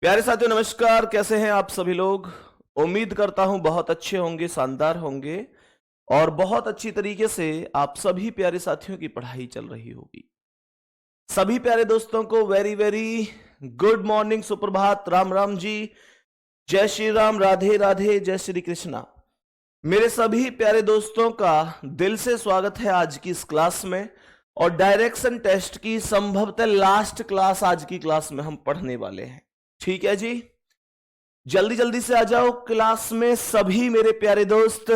प्यारे साथियों नमस्कार। कैसे हैं आप सभी लोग। उम्मीद करता हूं बहुत अच्छे होंगे, शानदार होंगे और बहुत अच्छी तरीके से आप सभी प्यारे साथियों की पढ़ाई चल रही होगी। सभी प्यारे दोस्तों को वेरी वेरी गुड मॉर्निंग, सुप्रभात, राम राम जी, जय श्री राम, राधे राधे, जय श्री कृष्णा। मेरे सभी प्यारे दोस्तों का दिल से स्वागत है आज की इस क्लास में। और डायरेक्शन टेस्ट की संभवतः लास्ट क्लास आज की क्लास में हम पढ़ने वाले हैं। ठीक है जी, जल्दी जल्दी से आ जाओ क्लास में सभी मेरे प्यारे दोस्त।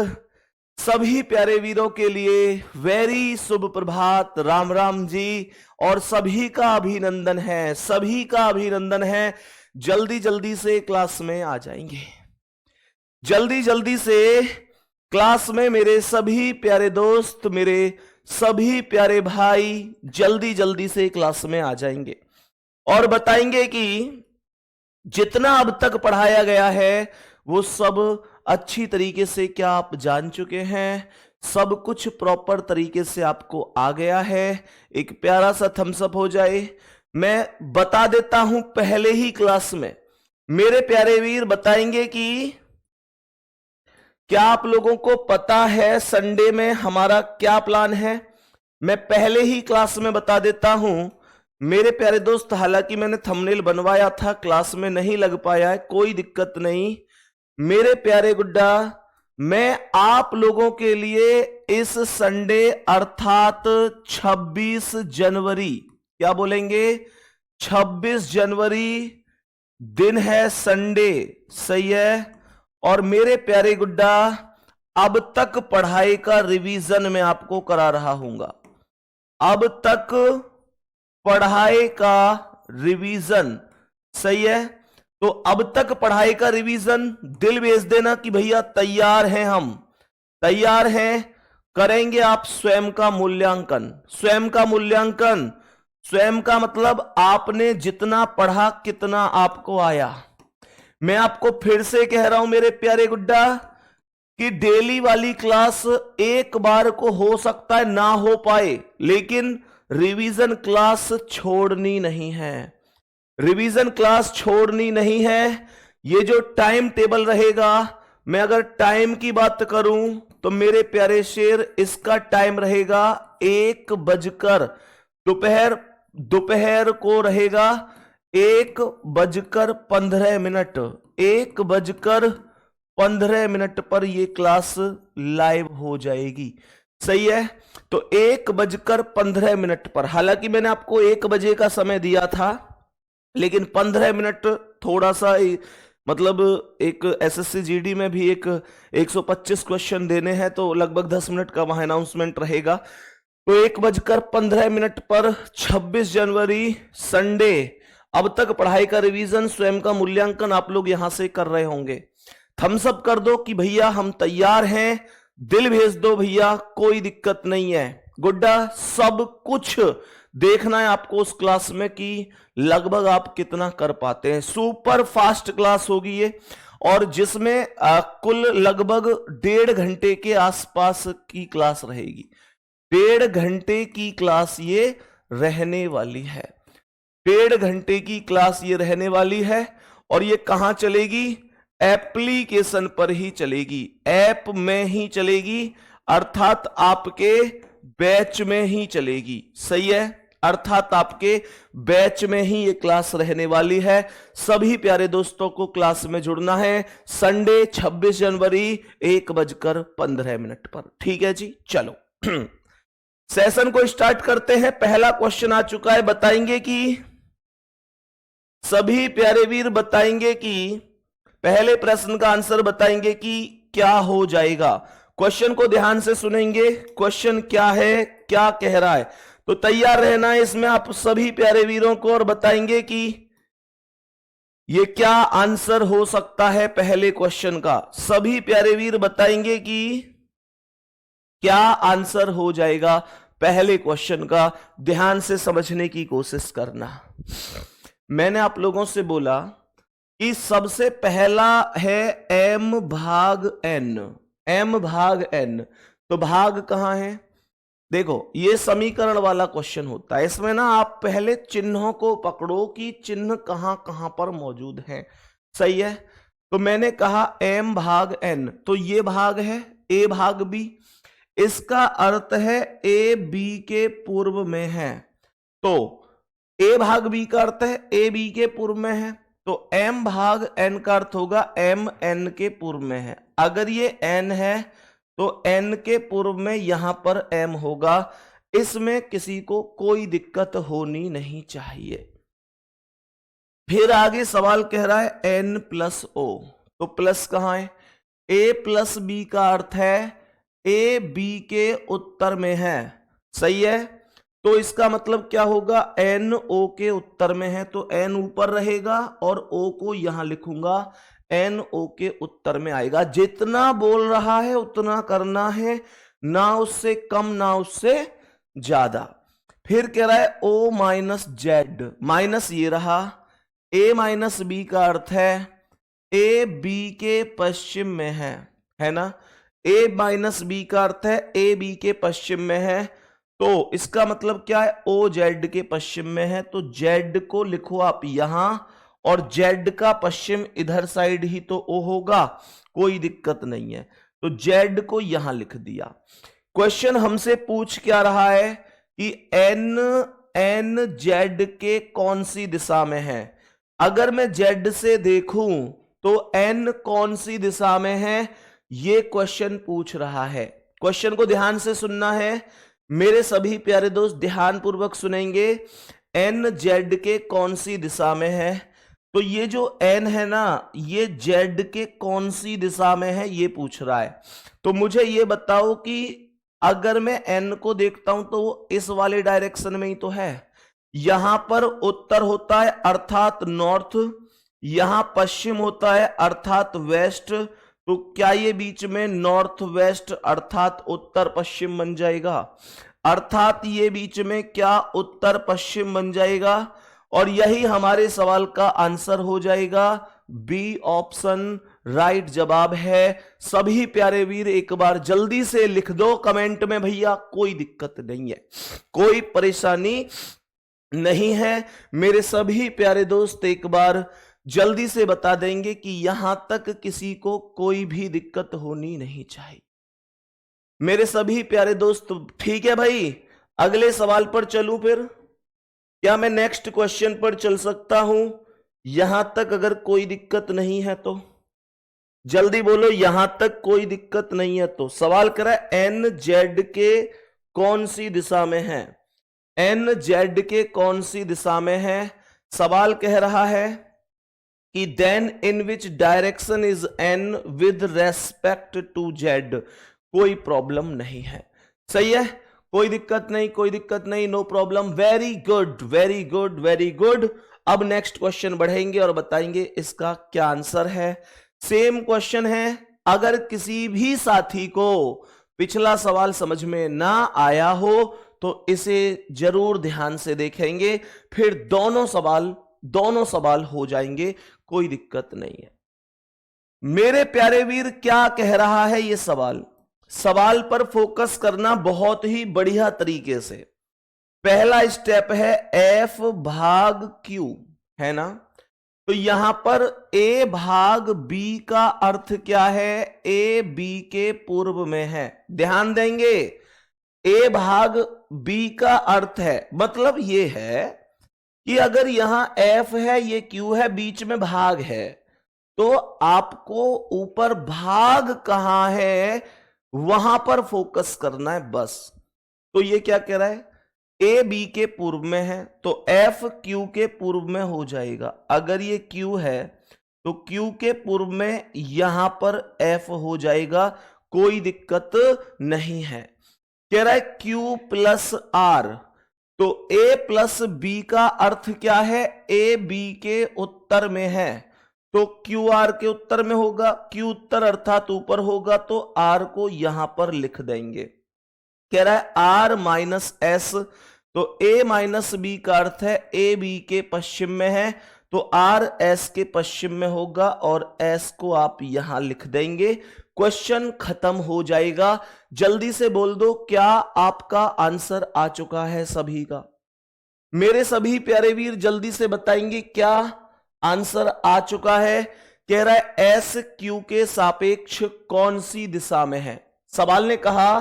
सभी प्यारे वीरों के लिए वेरी शुभ प्रभात, राम राम जी, और सभी का अभिनंदन है, सभी का अभिनंदन है। जल्दी जल्दी से क्लास में आ जाएंगे, जल्दी जल्दी से क्लास में मेरे सभी प्यारे दोस्त, मेरे सभी प्यारे भाई जल्दी जल्दी से क्लास में आ जाएंगे और बताएंगे कि जितना अब तक पढ़ाया गया है वो सब अच्छी तरीके से क्या आप जान चुके हैं, सब कुछ प्रॉपर तरीके से आपको आ गया है। एक प्यारा सा थम्स अप हो जाए। मैं बता देता हूं पहले ही क्लास में मेरे प्यारे वीर बताएंगे कि क्या आप लोगों को पता है संडे में हमारा क्या प्लान है। मैं पहले ही क्लास में बता देता हूं मेरे प्यारे दोस्त। हालांकि मैंने थंबनेल बनवाया था, क्लास में नहीं लग पाया है, कोई दिक्कत नहीं मेरे प्यारे गुड्डा। मैं आप लोगों के लिए इस संडे अर्थात 26 जनवरी, क्या बोलेंगे, 26 जनवरी दिन है संडे, सही है। और मेरे प्यारे गुड्डा अब तक पढ़ाई का रिवीजन मैं आपको करा रहा हूंगा। अब तक पढ़ाई का रिवीजन, सही है। तो अब तक पढ़ाई का रिवीजन दिल भेज देना कि भैया तैयार हैं, हम तैयार हैं। करेंगे आप स्वयं का मूल्यांकन। स्वयं का मूल्यांकन, स्वयं का मतलब आपने जितना पढ़ा कितना आपको आया। मैं आपको फिर से कह रहा हूं मेरे प्यारे गुड्डा कि डेली वाली क्लास एक बार को हो सकता है ना हो पाए, लेकिन रिवीजन क्लास छोड़नी नहीं है, रिवीजन क्लास छोड़नी नहीं है। ये जो टाइम टेबल रहेगा, मैं अगर टाइम की बात करूं तो मेरे प्यारे शेर इसका टाइम रहेगा 1 बजकर, दोपहर को रहेगा 1 बजकर 15 मिनट, 1 बजकर 15 मिनट पर यह क्लास लाइव हो जाएगी, सही है। तो 1 बजकर 15 मिनट पर, हालांकि मैंने आपको 1 बजे का समय दिया था, लेकिन 15 मिनट थोड़ा सा मतलब एक एसएससी जीडी में भी एक 125 क्वेश्चन देने हैं, तो लगभग 10 मिनट का वहां अनाउंसमेंट रहेगा। तो 1 बजकर 15 मिनट पर 26 जनवरी संडे अब तक पढ़ाई का रिवीजन, स्वयं का मूल्यांकन आप लोग यहां से कर रहे होंगे। थम्स अप कर दो कि भैया हम तैयार हैं, दिल भेज दो भैया, कोई दिक्कत नहीं है। गुड्डा सब कुछ देखना है आपको उस क्लास में कि लगभग आप कितना कर पाते हैं। सुपर फास्ट क्लास होगी ये, और जिसमें कुल लगभग 1.5 घंटे के आसपास की क्लास रहेगी। 1.5 घंटे की क्लास ये रहने वाली है, 1.5 घंटे की क्लास ये रहने वाली है। और ये कहां चलेगी, एप्लीकेशन पर ही चलेगी, ऐप में ही चलेगी, अर्थात आपके बैच में ही चलेगी, सही है। अर्थात आपके बैच में ही ये क्लास रहने वाली है। सभी प्यारे दोस्तों को क्लास में जुड़ना है संडे 26 जनवरी 1 बजकर 15 मिनट पर, ठीक है जी। चलो सेशन को स्टार्ट करते हैं। पहला क्वेश्चन आ चुका है, बताएंगे कि सभी प्यारे वीर बताएंगे कि पहले प्रश्न का आंसर बताएंगे कि क्या हो जाएगा। क्वेश्चन को ध्यान से सुनेंगे, क्वेश्चन क्या है, क्या कह रहा है, तो तैयार रहना है इसमें आप सभी प्यारे वीरों को, और बताएंगे कि ये क्या आंसर हो सकता है पहले क्वेश्चन का। सभी प्यारे वीर बताएंगे कि क्या आंसर हो जाएगा पहले क्वेश्चन का। ध्यान से समझने की कोशिश करना। मैंने आप लोगों से बोला कि सबसे पहला है m/n, m/n, तो भाग कहां है, देखो ये समीकरण वाला क्वेश्चन होता है, इसमें ना आप पहले चिन्हों को पकड़ो कि चिन्ह कहां कहां पर मौजूद हैं। सही है, तो मैंने कहा m भाग n, तो ये भाग है a भाग b, इसका अर्थ है a b के पूर्व में है, तो a भाग b का अर्थ है a b के पूर्व में है, तो m भाग n का अर्थ होगा m n के पूर्व में है। अगर ये n है तो n के पूर्व में यहां पर m होगा, इसमें किसी को कोई दिक्कत होनी नहीं चाहिए। फिर आगे सवाल कह रहा है n प्लस o, तो प्लस कहां है, a प्लस b का अर्थ है a b के उत्तर में है। सही है, तो इसका मतलब क्या होगा, n o के उत्तर में है, तो n ऊपर रहेगा और o को यहां लिखूंगा, n o के उत्तर में आएगा। जितना बोल रहा है उतना करना है, ना उससे कम ना उससे ज्यादा। फिर कह रहा है o माइनस जेड, माइनस ये रहा, a माइनस बी का अर्थ है a b के पश्चिम में है ना, a माइनस बी का अर्थ है a b के पश्चिम में है, तो इसका मतलब क्या है, o z के पश्चिम में है, तो z को लिखो आप यहां, और z का पश्चिम इधर साइड ही तो o होगा, कोई दिक्कत नहीं है, तो z को यहां लिख दिया। क्वेश्चन हमसे पूछ क्या रहा है कि n z के कौन सी दिशा में है। अगर मैं z से देखूं तो n कौन सी दिशा में है, ये क्वेश्चन पूछ रहा है। क्वेश्चन को ध्यान से सुनना है मेरे सभी प्यारे दोस्त, ध्यान पूर्वक सुनेंगे। n z के कौन सी दिशा में है, तो ये जो n है ना, ये z के कौन सी दिशा में है ये पूछ रहा है। तो मुझे ये बताओ कि अगर मैं n को देखता हूं तो वो इस वाले डायरेक्शन में ही तो है, यहां पर उत्तर होता है अर्थात नॉर्थ, यहां पश्चिम होता है अर्थात वेस्ट, तो क्या ये बीच में नॉर्थ वेस्ट अर्थात उत्तर पश्चिम बन जाएगा, अर्थात ये बीच में क्या उत्तर पश्चिम बन जाएगा, और यही हमारे सवाल का आंसर हो जाएगा। बी ऑप्शन राइट जवाब है। सभी प्यारे वीर एक बार जल्दी से लिख दो कमेंट में भैया, कोई दिक्कत नहीं है, कोई परेशानी नहीं है। मेरे सभी प्यारे दोस्त एक बार जल्दी से बता देंगे कि यहां तक किसी को कोई भी दिक्कत होनी नहीं चाहिए मेरे सभी प्यारे दोस्त। ठीक है भाई, अगले सवाल पर चलूं फिर, क्या मैं नेक्स्ट क्वेश्चन पर चल सकता हूं? यहां तक अगर कोई दिक्कत नहीं है तो जल्दी बोलो, यहां तक कोई दिक्कत नहीं है तो। सवाल करा एन जेड के कौन सी दिशा में है, एन जेड के कौन सी दिशा में है। सवाल कह रहा है कि then in which direction is N with respect to Z. कोई प्रॉब्लम नहीं है, सही है, कोई दिक्कत नहीं, कोई दिक्कत नहीं, no problem. Very good very good very good. अब नेक्स्ट क्वेश्चन बढ़ेंगे और बताएंगे इसका क्या आंसर है। सेम क्वेश्चन है, अगर किसी भी साथी को पिछला सवाल समझ में ना आया हो तो इसे जरूर ध्यान से देखेंगे, फिर दोनों सवाल हो जाएंगे, कोई दिक्कत नहीं है। मेरे प्यारे वीर क्या कह रहा है ये सवाल पर फोकस करना बहुत ही बढ़िया तरीके से। पहला स्टेप है F भाग Q, है ना, तो यहां पर A भाग B का अर्थ क्या है, A B के पूर्व में है। ध्यान देंगे, A भाग B का अर्थ है, मतलब ये है कि अगर यहां F है, ये Q है, बीच में भाग है, तो आपको ऊपर भाग कहां है वहां पर फोकस करना है बस। तो ये क्या कह रहा है, ए बी के पूर्व में है तो एफ क्यू के पूर्व में हो जाएगा। अगर ये क्यू है तो क्यू के पूर्व में यहां पर एफ हो जाएगा, कोई दिक्कत नहीं है। कह रहा है क्यू प्लस आर, तो ए प्लस बी का अर्थ क्या है, ए बी के उत्तर में है, तो क्यू आर के उत्तर में होगा, क्यू उत्तर अर्थात ऊपर होगा, तो आर को यहां पर लिख देंगे। कह रहा है आर माइनस एस, तो ए माइनस बी का अर्थ है ए बी के पश्चिम में है, तो आर एस के पश्चिम में होगा और एस को आप यहां लिख देंगे, क्वेश्चन खत्म हो जाएगा। जल्दी से बोल दो, क्या आपका आंसर आ चुका है सभी का? मेरे सभी प्यारे वीर जल्दी से बताएंगे क्या आंसर आ चुका है। कह रहा है एस क्यू के सापेक्ष कौन सी दिशा में है। सवाल ने कहा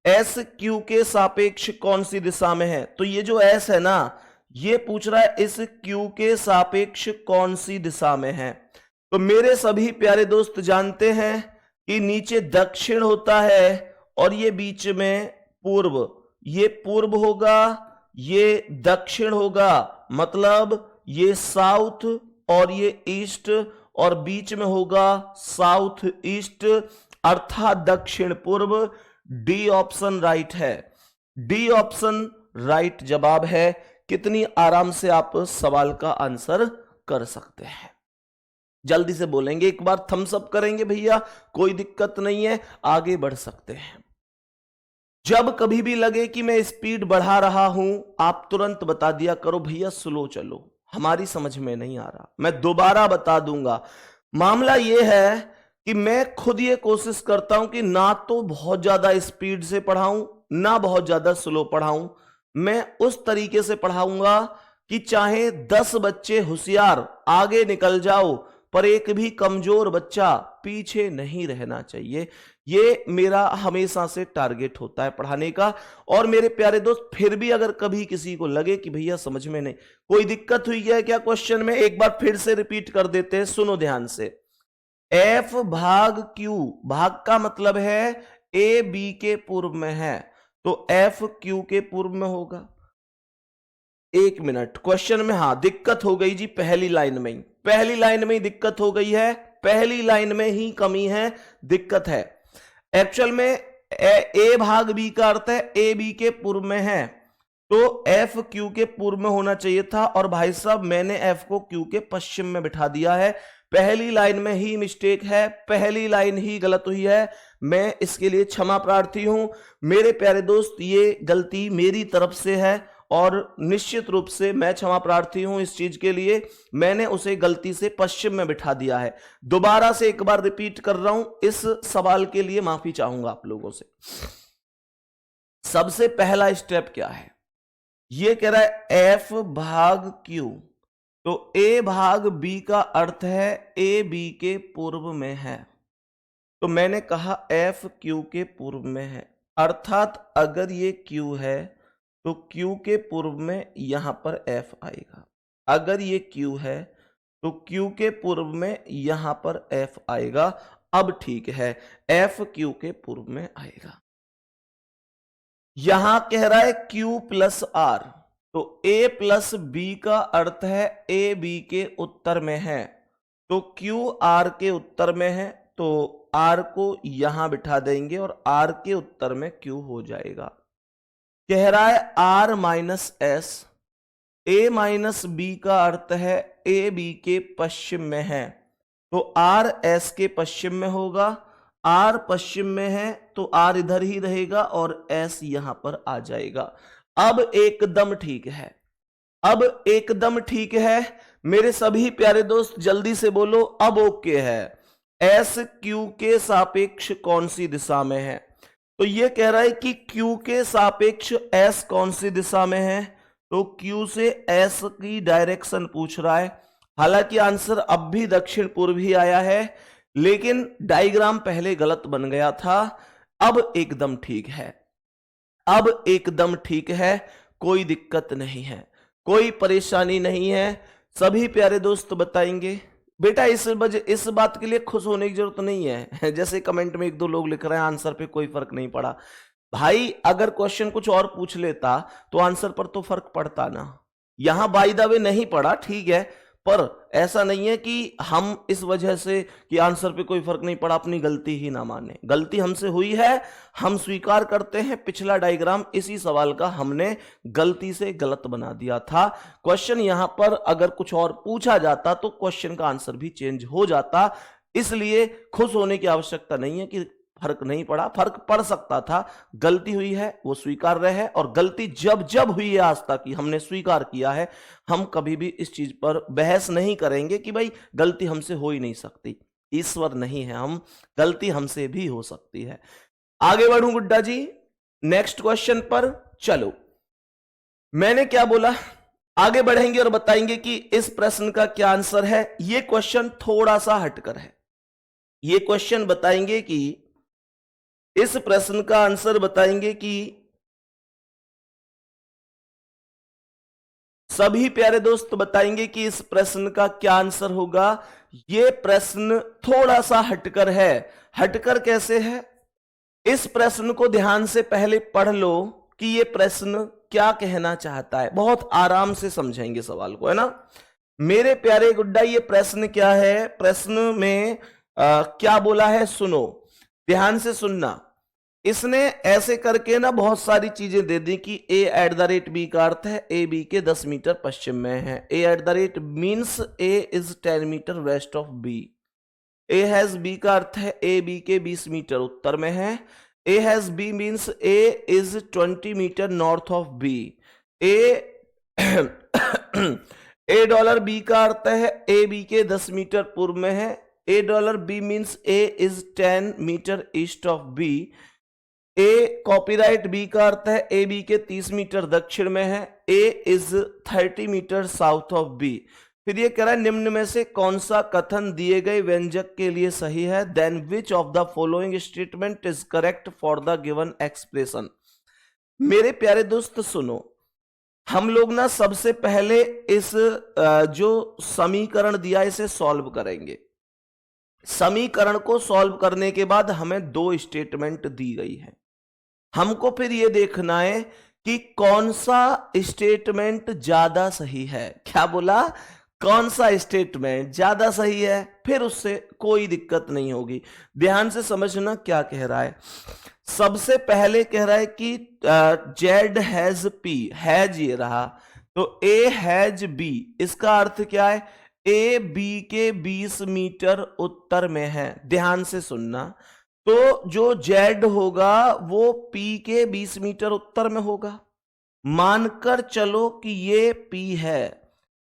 एस क्यू के सापेक्ष कौन सी दिशा में है, तो ये जो एस है ना, ये पूछ रहा है इस क्यू के सापेक्ष कौन सी दिशा में है। तो मेरे सभी प्यारे दोस्त जानते हैं कि नीचे दक्षिण होता है और ये बीच में पूर्व, ये पूर्व होगा, ये दक्षिण होगा, मतलब ये साउथ और ये ईस्ट, और बीच में होगा साउथ ईस्ट अर्थात दक्षिण पूर्व। डी ऑप्शन राइट है, डी ऑप्शन राइट जवाब है। कितनी आराम से आप सवाल का आंसर कर सकते हैं, जल्दी से बोलेंगे, एक बार थम्स अप करेंगे भैया, कोई दिक्कत नहीं है, आगे बढ़ सकते हैं। जब कभी भी लगे कि मैं स्पीड बढ़ा रहा हूं, आप तुरंत बता दिया करो भैया स्लो चलो, हमारी समझ में नहीं आ रहा, मैं दोबारा बता दूंगा। मामला यह है कि मैं खुद ये कोशिश करता हूं कि ना तो बहुत ज्यादा स्पीड से पढ़ाऊं ना बहुत ज्यादा स्लो पढ़ाऊं। मैं उस तरीके से पढ़ाऊंगा कि चाहे 10 बच्चे होशियार आगे निकल जाओ, पर एक भी कमजोर बच्चा पीछे नहीं रहना चाहिए। ये मेरा हमेशा से टारगेट होता है पढ़ाने का। और मेरे प्यारे दोस्त, फिर भी अगर कभी किसी को लगे कि भैया समझ में नहीं, कोई दिक्कत हुई है क्या क्वेश्चन में, एक बार फिर से रिपीट कर देते हैं, सुनो ध्यान से। एफ भाग क्यू, भाग का मतलब है ए बी के पूर्व में है, तो एफ क्यू के पूर्व में होगा। एक मिनट, क्वेश्चन में हाँ दिक्कत हो गई जी, पहली लाइन में ही, पहली लाइन में ही दिक्कत हो गई है, पहली लाइन में ही कमी है, दिक्कत है। एक्चुअल में ए भाग बी का अर्थ है ए बी के पूर्व में है, तो एफ क्यू के पूर्व में होना चाहिए था, और भाई साहब मैंने एफ को क्यू के पश्चिम में बिठा दिया है। पहली लाइन में ही मिस्टेक है, पहली लाइन ही गलत हुई है, मैं इसके लिए क्षमा प्रार्थी हूं मेरे प्यारे दोस्त, ये गलती मेरी तरफ से है और निश्चित रूप से मैं क्षमा प्रार्थी हूं इस चीज के लिए। मैंने उसे गलती से पश्चिम में बिठा दिया है। दोबारा से एक बार रिपीट कर रहा हूं, इस सवाल के लिए माफी चाहूंगा आप लोगों से। सबसे पहला स्टेप क्या है, ये कह रहा है एफ भाग क्यू, तो ए भाग बी का अर्थ है ए बी के पूर्व में है, तो मैंने कहा एफ क्यू के पूर्व में है, अर्थात अगर ये क्यू है तो क्यू के पूर्व में यहां पर एफ आएगा। अगर ये क्यू है तो क्यू के पूर्व में यहां पर एफ आएगा। अब ठीक है, एफ क्यू के पूर्व में आएगा। यहां कह रहा है क्यू प्लस आर, तो ए प्लस बी का अर्थ है ए बी के उत्तर में है, तो क्यू आर के उत्तर में है, तो आर को यहां बिठा देंगे और आर के उत्तर में क्यू हो जाएगा। कह रहा है R minus S, A minus B का अर्थ है ए बी के पश्चिम में है, तो आर एस के पश्चिम में होगा। आर पश्चिम में है तो आर इधर ही रहेगा और एस यहां पर आ जाएगा। अब एकदम ठीक है, अब एकदम ठीक है मेरे सभी प्यारे दोस्त, जल्दी से बोलो अब ओके है। एस क्यू के सापेक्ष कौन सी दिशा में है, तो ये कह रहा है कि क्यू के सापेक्ष एस कौन सी दिशा में है, तो क्यू से एस की डायरेक्शन पूछ रहा है। हालांकि आंसर अब भी दक्षिण पूर्व ही आया है, लेकिन डायग्राम पहले गलत बन गया था। अब एकदम ठीक है, अब एकदम ठीक है, कोई दिक्कत नहीं है, कोई परेशानी नहीं है। सभी प्यारे दोस्त बताएंगे बेटा, इस बात के लिए खुश होने की जरूरत नहीं है। जैसे कमेंट में एक दो लोग लिख रहे हैं आंसर पे कोई फर्क नहीं पड़ा। भाई अगर क्वेश्चन कुछ और पूछ लेता तो आंसर पर तो फर्क पड़ता ना। यहां बाय द वे नहीं पड़ा, ठीक है, पर ऐसा नहीं है कि हम इस वजह से कि आंसर पे कोई फर्क नहीं पड़ा अपनी गलती ही ना माने। गलती हमसे हुई है, हम स्वीकार करते हैं। पिछला डायग्राम इसी सवाल का हमने गलती से गलत बना दिया था। क्वेश्चन यहां पर अगर कुछ और पूछा जाता तो क्वेश्चन का आंसर भी चेंज हो जाता, इसलिए खुश होने की आवश्यकता नहीं है कि फर्क नहीं पड़ा, फर्क पड़ सकता था, गलती हुई है वो स्वीकार्य है, और गलती जब जब हुई है आज तक की हमने स्वीकार किया है। हम कभी भी इस चीज पर बहस नहीं करेंगे कि भाई गलती हमसे हो ही नहीं सकती, ईश्वर नहीं है हम, गलती हमसे भी हो सकती है। आगे बढ़ूं गुड्डा जी नेक्स्ट क्वेश्चन पर। चलो मैंने क्या बोला, आगे बढ़ेंगे और बताएंगे कि इस प्रश्न का क्या आंसर है। यह क्वेश्चन थोड़ा सा हटकर है, यह क्वेश्चन बताएंगे कि इस प्रश्न का आंसर बताएंगे कि सभी प्यारे दोस्त बताएंगे कि इस प्रश्न का क्या आंसर होगा। यह प्रश्न थोड़ा सा हटकर है। हटकर कैसे है, इस प्रश्न को ध्यान से पहले पढ़ लो कि यह प्रश्न क्या कहना चाहता है, बहुत आराम से समझेंगे सवाल को, है ना मेरे प्यारे गुड्डा। ये प्रश्न क्या है, प्रश्न में क्या बोला है सुनो, ध्यान से सुनना। इसने ऐसे करके ना बहुत सारी चीजें दे दी कि a@b का अर्थ है a b के 10 मीटर पश्चिम में है। a@ means a is 10 metre west of b। a hash b का अर्थ है a b के 20 मीटर उत्तर में है। a hash b means a is 20 metre north of b। $b का अर्थ है a b के 10 मीटर पूर्व में है। $b means a is 10 metre east of b। Copyright B का अर्थ है ए बी के 30 मीटर दक्षिण में है। A is 30 metre south of B. फिर ये कह रहा है निम्न में से कौन सा कथन दिए गए व्यंजक के लिए सही है, then which of the following statement is correct for the given expression. मेरे प्यारे दोस्त सुनो, हम लोग ना सबसे पहले इस जो समीकरण दिया इसे सॉल्व करेंगे। समीकरण को सॉल्व करने के बाद हमें 2 स्टेटमेंट दी गई है। हमको फिर यह देखना है कि कौन सा स्टेटमेंट ज्यादा सही है। क्या बोला, कौन सा स्टेटमेंट ज्यादा सही है, फिर उससे कोई दिक्कत नहीं होगी। ध्यान से समझना क्या कह रहा है। सबसे पहले कह रहा है कि जेड हैज पी, हैज ये रहा तो ए हैज बी, इसका अर्थ क्या है, ए बी के 20 मीटर उत्तर में है। ध्यान से सुनना, तो जो जेड होगा वो पी के 20 मीटर उत्तर में होगा। मानकर चलो कि ये पी है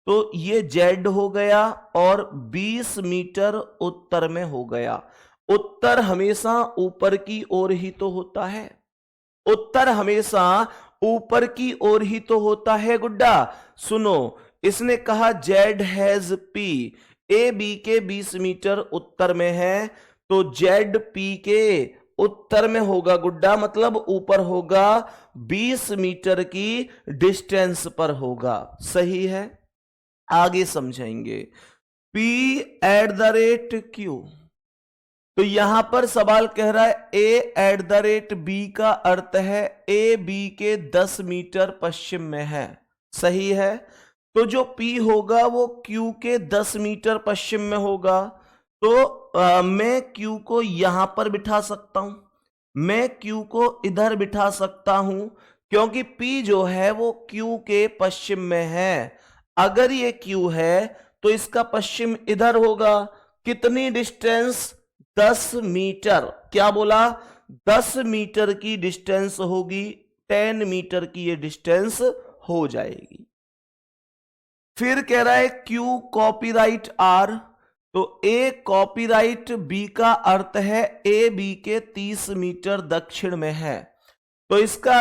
तो ये जेड हो गया और 20 मीटर उत्तर में हो गया। उत्तर हमेशा ऊपर की ओर ही तो होता है, उत्तर हमेशा ऊपर की ओर ही तो होता है गुड्डा। सुनो, इसने कहा Z has P, A B के 20 मीटर उत्तर में है तो जेड पी के उत्तर में होगा गुड्डा, मतलब ऊपर होगा, 20 मीटर की डिस्टेंस पर होगा। सही है, आगे समझेंगे। P @Q, तो यहां पर सवाल कह रहा है A@B का अर्थ है ए बी के 10 मीटर पश्चिम में है। सही है, तो जो P होगा वो Q के 10 मीटर पश्चिम में होगा। तो मैं Q को यहां पर बिठा सकता हूं, मैं Q को इधर बिठा सकता हूं, क्योंकि P जो है वो Q के पश्चिम में है। अगर ये Q है तो इसका पश्चिम इधर होगा। कितनी डिस्टेंस, 10 मीटर। क्या बोला, 10 मीटर की डिस्टेंस होगी, 10 मीटर की ये डिस्टेंस हो जाएगी। फिर कह रहा है Q कॉपीराइट R, तो A कॉपीराइट B का अर्थ है ए बी के 30 मीटर दक्षिण में है। तो इसका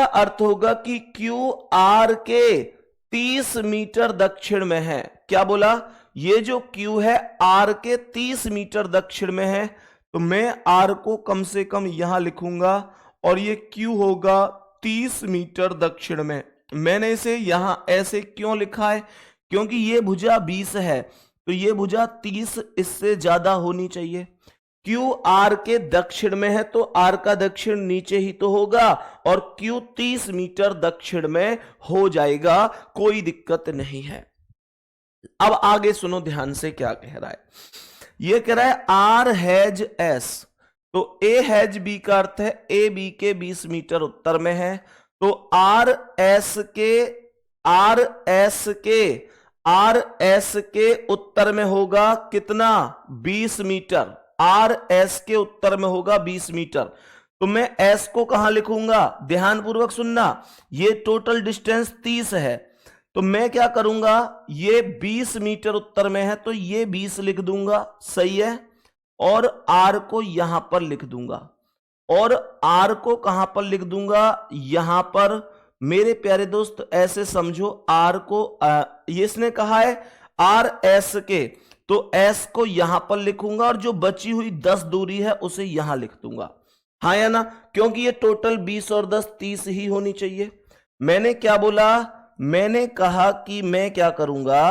अर्थ होगा कि Q R के 30 मीटर दक्षिण में है। क्या बोला, ये जो Q है R के 30 मीटर दक्षिण में है, तो मैं R को कम से कम यहां लिखूंगा और ये Q होगा 30 मीटर दक्षिण में। मैंने इसे यहां ऐसे क्यों लिखा है, क्योंकि ये भुजा 20 है तो ये भुजा 30 इससे ज्यादा होनी चाहिए। Q R के दक्षिण में है तो R का दक्षिण नीचे ही तो होगा और Q 30 मीटर दक्षिण में हो जाएगा, कोई दिक्कत नहीं है। अब आगे सुनो ध्यान से क्या कह रहा है। यह कह रहा है R हैज S, तो A हैज B का अर्थ है A B के 20 मीटर उत्तर में है। तो R S के उत्तर में होगा कितना, 20 मीटर। आर एस के उत्तर में होगा 20 मीटर। तो मैं एस को कहां लिखूंगा, ध्यानपूर्वक सुनना, ये टोटल डिस्टेंस 30 है, तो मैं क्या करूंगा, ये 20 मीटर उत्तर में है तो ये 20 लिख दूंगा, सही है, और आर को यहां पर लिख दूंगा, और आर को कहां पर लिख दूंगा, यहां पर। मेरे प्यारे दोस्त ऐसे समझो, आर को ये इसने कहा है आर एस के, तो एस को यहां पर लिखूंगा और जो बची हुई 10 दूरी है उसे यहां लिख दूंगा, हाँ या ना, क्योंकि ये टोटल 20 और 10 30 ही होनी चाहिए। मैंने क्या बोला, मैंने कहा कि मैं क्या करूंगा,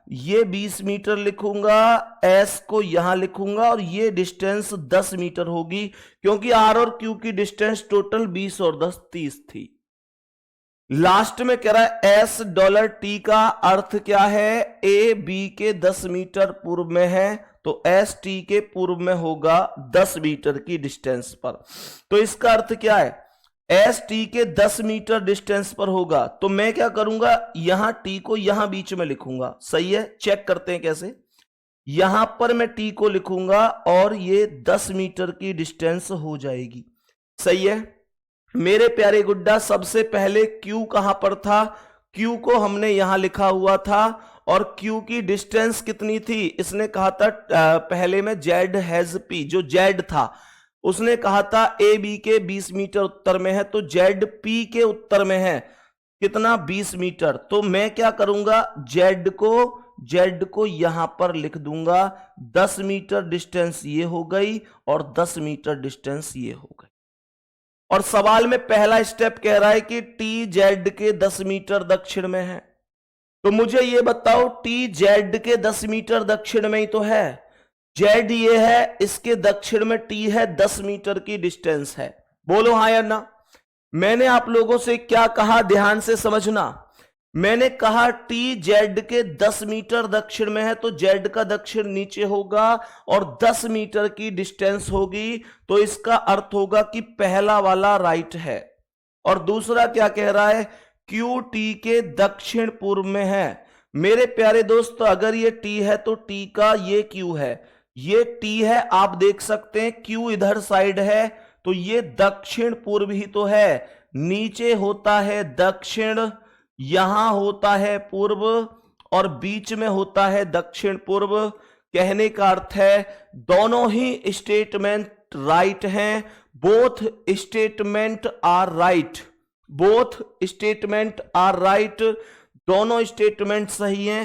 ये 20 मीटर लिखूंगा, एस को यहां लिखूंगा और ये डिस्टेंस 10 मीटर होगी, क्योंकि आर और क्यू की डिस्टेंस टोटल 20 और 10 30 थी। लास्ट में कह रहा है एस डॉलर टी का अर्थ क्या है, ए बी के 10 मीटर पूर्व में है, तो एस टी के पूर्व में होगा 10 मीटर की डिस्टेंस पर। तो इसका अर्थ क्या है, एस टी के 10 मीटर डिस्टेंस पर होगा, तो मैं क्या करूंगा, यहां टी को यहां बीच में लिखूंगा, सही है, चेक करते हैं कैसे। यहां पर मैं टी को लिखूंगा और ये 10 मीटर की डिस्टेंस हो जाएगी, सही है। मेरे प्यारे गुड्डा, सबसे पहले क्यू कहां पर था, क्यू को हमने यहां लिखा हुआ था, और क्यू की डिस्टेंस कितनी थी, इसने कहा था पहले में जेड हैज पी, जो जेड था उसने कहा था ए बी के 20 मीटर उत्तर में है, तो जेड पी के उत्तर में है कितना, 20 मीटर। तो मैं क्या करूंगा, जेड को यहां पर लिख दूंगा, 10 मीटर डिस्टेंस ये हो गई और 10 मीटर डिस्टेंस ये हो गई। और सवाल में पहला स्टेप कह रहा है कि टी जेड के 10 मीटर दक्षिण में है, तो मुझे ये बताओ टी जेड के 10 मीटर दक्षिण में ही तो है, जेड ये है, इसके दक्षिण में टी है, 10 मीटर की डिस्टेंस है, बोलो हाँ या ना। मैंने आप लोगों से क्या कहा, ध्यान से समझना, मैंने कहा टी जेड के 10 मीटर दक्षिण में है, तो जेड का दक्षिण नीचे होगा और 10 मीटर की डिस्टेंस होगी, तो इसका अर्थ होगा कि पहला वाला राइट है। और दूसरा क्या कह रहा है, क्यू टी के दक्षिण पूर्व में है। मेरे प्यारे दोस्त, अगर ये टी है तो टी का ये क्यू है, ये टी है, आप देख सकते हैं क्यू इधर साइड है, तो ये दक्षिण पूर्व ही तो है, नीचे होता है दक्षिण, यहां होता है पूर्व और बीच में होता है दक्षिण पूर्व। कहने का अर्थ है दोनों ही स्टेटमेंट राइट हैं, both statement are right, both statement are right, दोनों स्टेटमेंट सही हैं,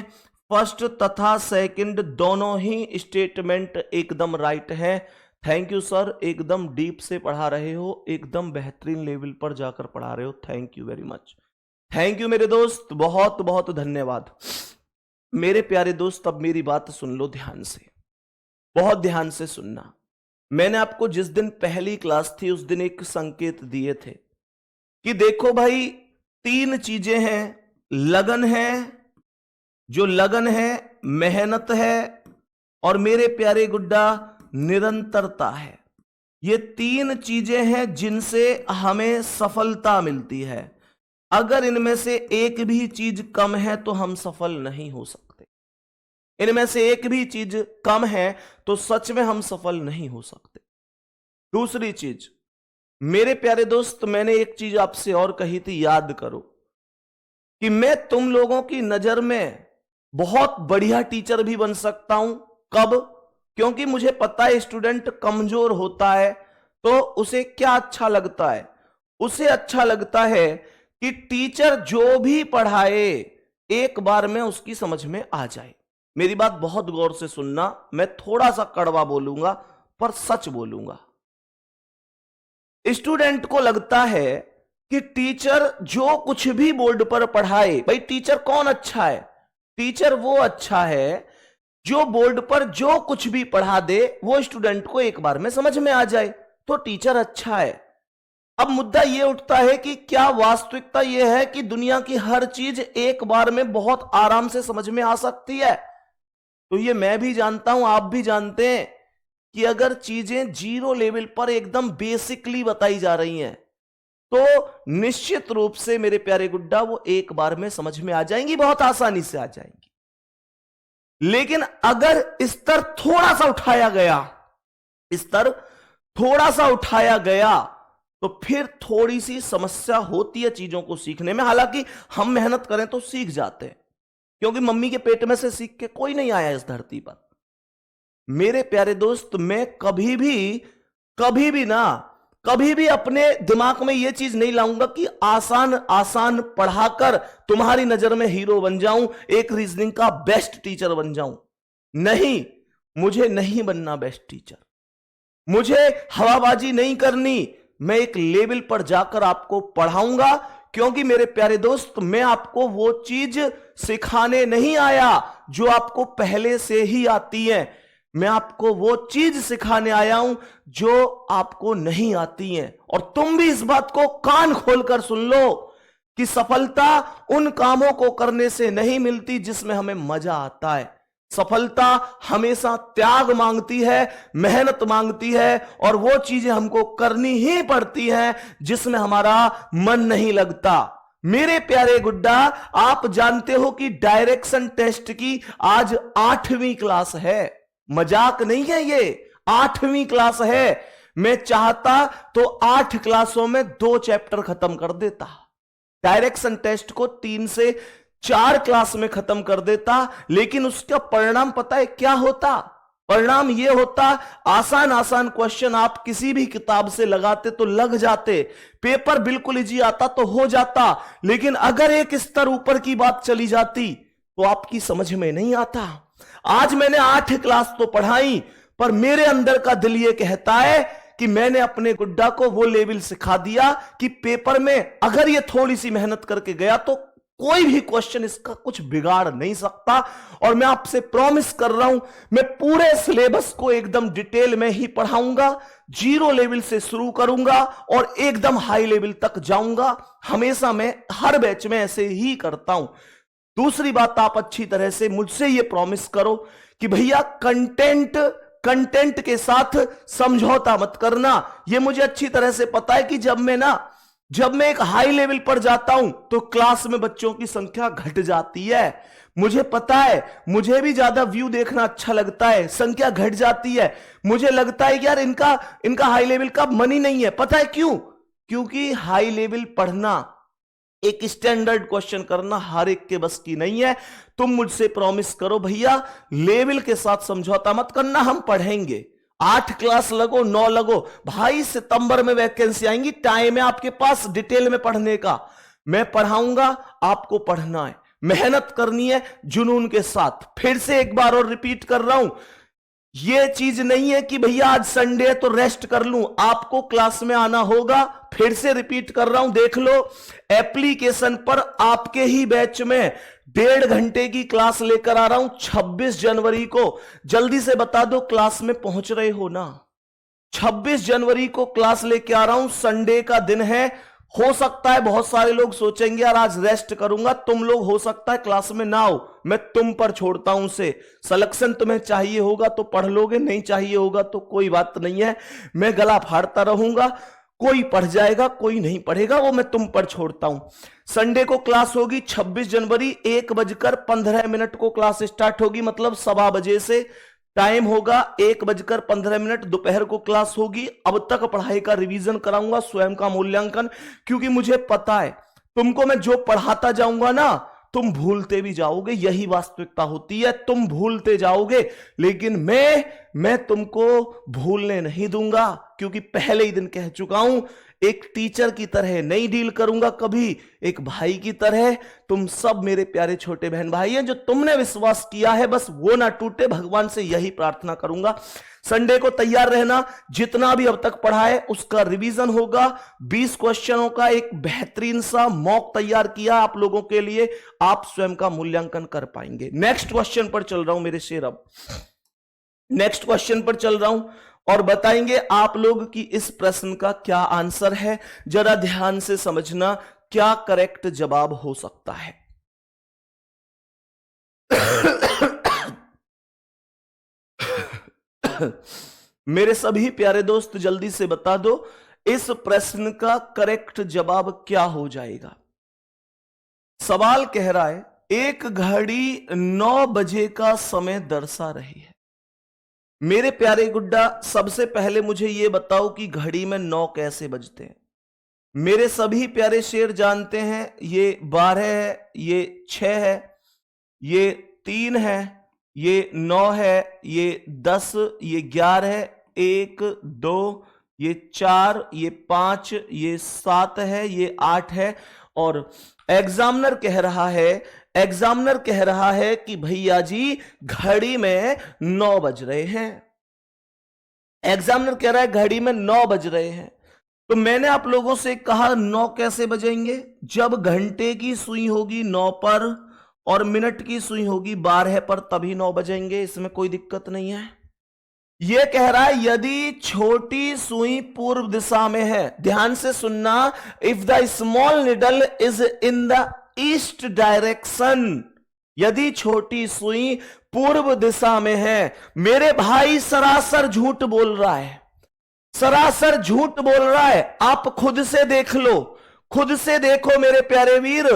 फर्स्ट तथा सेकंड दोनों ही स्टेटमेंट एकदम राइट है। थैंक यू सर, एकदम डीप से पढ़ा रहे हो, एकदम बेहतरीन लेवल पर जाकर पढ़ा रहे हो, thank you very much, thank you मेरे दोस्त, बहुत बहुत धन्यवाद। मेरे प्यारे दोस्त, अब मेरी बात सुन लो ध्यान से, बहुत ध्यान से सुनना। मैंने आपको जिस दिन पहली क्लास थी उस दिन एक संकेत दिए थे कि देखो भाई, 3 चीजें हैं, लगन है, जो लगन है, मेहनत है, और मेरे प्यारे गुड्डा निरंतरता है। ये 3 चीजें हैं जिनसे हमें सफलता मिलती है। अगर इनमें से एक भी चीज कम है तो हम सफल नहीं हो सकते, इनमें से एक भी चीज कम है तो सच में हम सफल नहीं हो सकते। दूसरी चीज, मेरे प्यारे दोस्त, मैंने एक चीज आपसे और कही थी, याद करो, कि मैं तुम लोगों की नजर में बहुत बढ़िया टीचर भी बन सकता हूं। कब? क्योंकि मुझे पता है स्टूडेंट कमजोर होता है तो उसे क्या अच्छा लगता है, उसे अच्छा लगता है कि टीचर जो भी पढ़ाए एक बार में उसकी समझ में आ जाए। मेरी बात बहुत गौर से सुनना, मैं थोड़ा सा कड़वा बोलूंगा पर सच बोलूंगा। स्टूडेंट को लगता है कि टीचर जो कुछ भी बोर्ड पर पढ़ाए, भाई टीचर कौन अच्छा है? टीचर वो अच्छा है जो बोर्ड पर जो कुछ भी पढ़ा दे वो स्टूडेंट को एक बार में समझ में आ जाए, तो टीचर अच्छा है। अब मुद्दा यह उठता है कि क्या वास्तविकता यह है कि दुनिया की हर चीज एक बार में बहुत आराम से समझ में आ सकती है? तो ये मैं भी जानता हूं, आप भी जानते हैं कि अगर चीजें 0 लेवल पर एकदम बेसिकली बताई जा रही हैं तो निश्चित रूप से मेरे प्यारे गुड्डा वो एक बार में समझ में आ जाएंगी, बहुत आसानी से आ जाएंगी। लेकिन अगर स्तर थोड़ा सा उठाया गया स्तर थोड़ा सा उठाया गया तो फिर थोड़ी सी समस्या होती है चीजों को सीखने में। हालांकि हम मेहनत करें तो सीख जाते हैं, क्योंकि मम्मी के पेट में से सीख के कोई नहीं आया इस धरती पर। मेरे प्यारे दोस्त, मैं कभी भी अपने दिमाग में यह चीज नहीं लाऊंगा कि आसान आसान पढ़ाकर तुम्हारी नजर में हीरो बन जाऊं, एक रीजनिंग का बेस्ट टीचर बन जाऊं। नहीं, मुझे नहीं बनना बेस्ट टीचर, मुझे हवाबाजी नहीं करनी। मैं एक लेवल पर जाकर आपको पढ़ाऊंगा, क्योंकि मेरे प्यारे दोस्त, मैं आपको वो चीज सिखाने नहीं आया जो आपको पहले से ही आती है। मैं आपको वो चीज सिखाने आया हूं जो आपको नहीं आती है। और तुम भी इस बात को कान खोलकर सुन लो कि सफलता उन कामों को करने से नहीं मिलती जिसमें हमें मजा आता है। सफलता हमेशा त्याग मांगती है, मेहनत मांगती है, और वो चीजें हमको करनी ही पड़ती हैं जिसमें हमारा मन नहीं लगता। मेरे प्यारे गुड्डा, आप जानते हो कि डायरेक्शन टेस्ट की आज 8वीं क्लास है। मजाक नहीं है, ये 8वीं क्लास है। मैं चाहता तो 8 क्लासों में 2 चैप्टर खत्म कर देता। डायरेक्शन टेस्ट को 3 से 4 क्लास में खत्म कर देता, लेकिन उसका परिणाम पता है क्या होता? परिणाम यह होता, आसान आसान क्वेश्चन आप किसी भी किताब से लगाते तो लग जाते, पेपर बिल्कुल इजी आता तो हो जाता। लेकिन अगर एक स्तर ऊपर की बात चली जाती तो आपकी समझ में नहीं आता। आज मैंने 8 क्लास तो पढ़ाई, पर मेरे अंदर का दिल यह कहता है कि मैंने अपने गुड्डा को वो लेवल सिखा दिया कि पेपर में अगर ये थोड़ी सी मेहनत करके गया तो कोई भी क्वेश्चन इसका कुछ बिगाड़ नहीं सकता। और मैं आपसे प्रॉमिस कर रहा हूं, मैं पूरे सिलेबस को एकदम डिटेल में ही पढ़ाऊंगा, 0 लेवल से शुरू करूंगा और एकदम हाई लेवल तक जाऊंगा। हमेशा मैं हर बैच में ऐसे ही करता हूं। दूसरी बात, आप अच्छी तरह से मुझसे यह प्रॉमिस करो कि भैया कंटेंट के साथ समझौता मत करना। यह मुझे अच्छी तरह से पता है कि जब मैं एक हाई लेवल पर जाता हूं तो क्लास में बच्चों की संख्या घट जाती है। मुझे पता है, मुझे भी ज्यादा व्यू देखना अच्छा लगता है, संख्या घट जाती है। मुझे लगता है कि यार इनका हाई लेवल का मन ही नहीं है। पता है क्यों? क्योंकि हाई लेवल पढ़ना, एक स्टैंडर्ड क्वेश्चन करना हर एक के बस की नहीं है। तुम मुझसे प्रॉमिस करो भैया, लेवल के साथ समझौता मत करना, हम पढ़ेंगे। 8 क्लास लगो, 9 लगो भाई, सितंबर में वैकेंसी आएंगी, टाइम है आपके पास डिटेल में पढ़ने का। मैं पढ़ाऊंगा, आपको पढ़ना है, मेहनत करनी है जुनून के साथ। फिर से एक बार और रिपीट कर रहा हूं, यह चीज नहीं है कि भैया आज संडे है तो रेस्ट कर लूं, आपको क्लास में आना होगा। फिर से रिपीट कर रहा हूं, देख लो एप्लीकेशन पर आपके ही बैच में 1.5 घंटे की क्लास लेकर आ रहा हूं 26 जनवरी को। जल्दी से बता दो क्लास में पहुंच रहे हो ना? 26 जनवरी को क्लास लेके आ रहा हूं, संडे का दिन है। हो सकता है बहुत सारे लोग सोचेंगे यार आज रेस्ट करूंगा, तुम लोग हो सकता है क्लास में ना आओ, मैं तुम पर छोड़ता हूं उसे। सिलेक्शन तुम्हें चाहिए होगा तो पढ़ लोगे, नहीं चाहिए होगा तो कोई बात नहीं है, मैं गला फाड़ता रहूंगा। कोई पढ़ जाएगा, कोई नहीं पढ़ेगा, वो मैं तुम पर छोड़ता हूं। संडे को क्लास होगी 26 जनवरी, 1:15 को क्लास स्टार्ट होगी, मतलब 1:15 बजे से टाइम होगा। 1:15 दोपहर को क्लास होगी। अब तक पढ़ाई का रिवीजन कराऊंगा, स्वयं का मूल्यांकन, क्योंकि मुझे पता है तुमको मैं जो पढ़ाता जाऊंगा ना तुम भूलते भी जाओगे, यही वास्तविकता होती है, तुम भूलते जाओगे। लेकिन मैं तुमको भूलने नहीं दूंगा, क्योंकि पहले ही दिन कह चुका हूं, एक टीचर की तरह नहीं डील करूंगा कभी, एक भाई की तरह। तुम सब मेरे प्यारे छोटे बहन भाई हैं, जो तुमने विश्वास किया है बस वो ना टूटे, भगवान से यही प्रार्थना करूंगा। संडे को तैयार रहना, जितना भी अब तक पढ़ा है उसका रिवीजन होगा। 20 क्वेश्चनों का एक बेहतरीन सा मॉक तैयार किया आप लोगों के लिए, आप स्वयं का मूल्यांकन कर पाएंगे। नेक्स्ट क्वेश्चन पर चल रहा हूं मेरे शेर, अब नेक्स्ट क्वेश्चन पर चल रहा हूं और बताएंगे आप लोग कि इस प्रश्न का क्या आंसर है। जरा ध्यान से समझना, क्या करेक्ट जवाब हो सकता है। मेरे सभी प्यारे दोस्त जल्दी से बता दो, इस प्रश्न का करेक्ट जवाब क्या हो जाएगा। सवाल कह रहा है, एक घड़ी 9 बजे का समय दर्शा रही है। मेरे प्यारे गुड्डा, सबसे पहले मुझे यह बताओ कि घड़ी में 9 कैसे बजते हैं। मेरे सभी प्यारे शेर जानते हैं, ये 12 है, ये 6 है, ये 3 है, ये 9 है, ये 10, ये 11 है, 1 2, ये 4, ये 5, ये 7 है, ये 8 है। और एग्जामिनर कह रहा है कि भैया जी घड़ी में 9 बज रहे हैं। एग्जामिनर कह रहा है घड़ी में 9 बज रहे हैं। तो मैंने आप लोगों से कहा 9 कैसे बजेंगे? जब घंटे की सुई होगी 9 पर और मिनट की सुई होगी 12 पर, तभी 9 बजेंगे। इसमें कोई दिक्कत नहीं है। यह कह रहा है यदि छोटी सुई पूर्व दिशा में है, ध्यान से सुनना, if the small needle is in the east direction, यदि छोटी सुई पूर्व दिशा में है। मेरे भाई सरासर झूठ बोल रहा है, सरासर झूठ बोल रहा है। आप खुद से देख लो, खुद से देखो मेरे प्यारे वीर।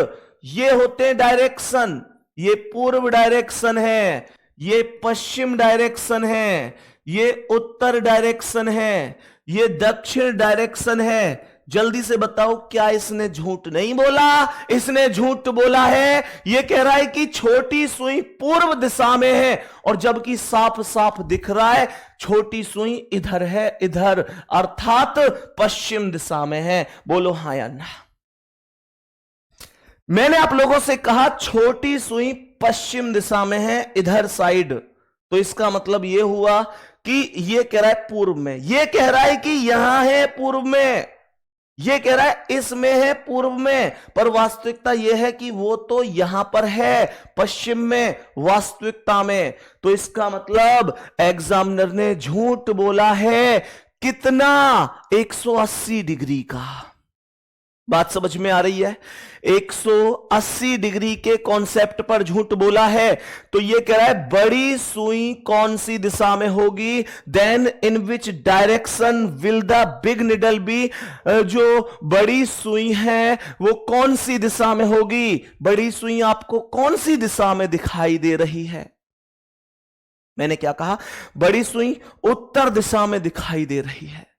ये होते हैं डायरेक्शन, ये पूर्व डायरेक्शन है, ये पश्चिम डायरेक्शन है, ये उत्तर डायरेक्शन है, ये दक्षिण डायरेक्शन है। जल्दी से बताओ, क्या इसने झूठ नहीं बोला? इसने झूठ बोला है। यह कह रहा है कि छोटी सुई पूर्व दिशा में है, और जबकि साफ साफ दिख रहा है छोटी सुई इधर है, इधर, अर्थात पश्चिम दिशा में है। बोलो हां या ना। मैंने आप लोगों से कहा छोटी सुई पश्चिम दिशा में है, इधर साइड, तो इसका मतलब यह हुआ कि यह कह रहा है पूर्व में, यह कह रहा है कि यहां है पूर्व में, यह कह रहा है इसमें है पूर्व में, पर वास्तविकता यह है कि वो तो यहां पर है पश्चिम में, वास्तविकता में। तो इसका मतलब एग्जामिनर ने झूठ बोला है। कितना? 180 डिग्री का। बात समझ में आ रही है? 180 डिग्री के कॉन्सेप्ट पर झूठ बोला है। तो यह कह रहा है बड़ी सुई कौन सी दिशा में होगी, then in which direction will the big needle be, जो बड़ी सुई है वो कौन सी दिशा में होगी? बड़ी सुई आपको कौन सी दिशा में दिखाई दे रही है? मैंने क्या कहा? बड़ी सुई उत्तर दिशा में दिखाई दे रही है,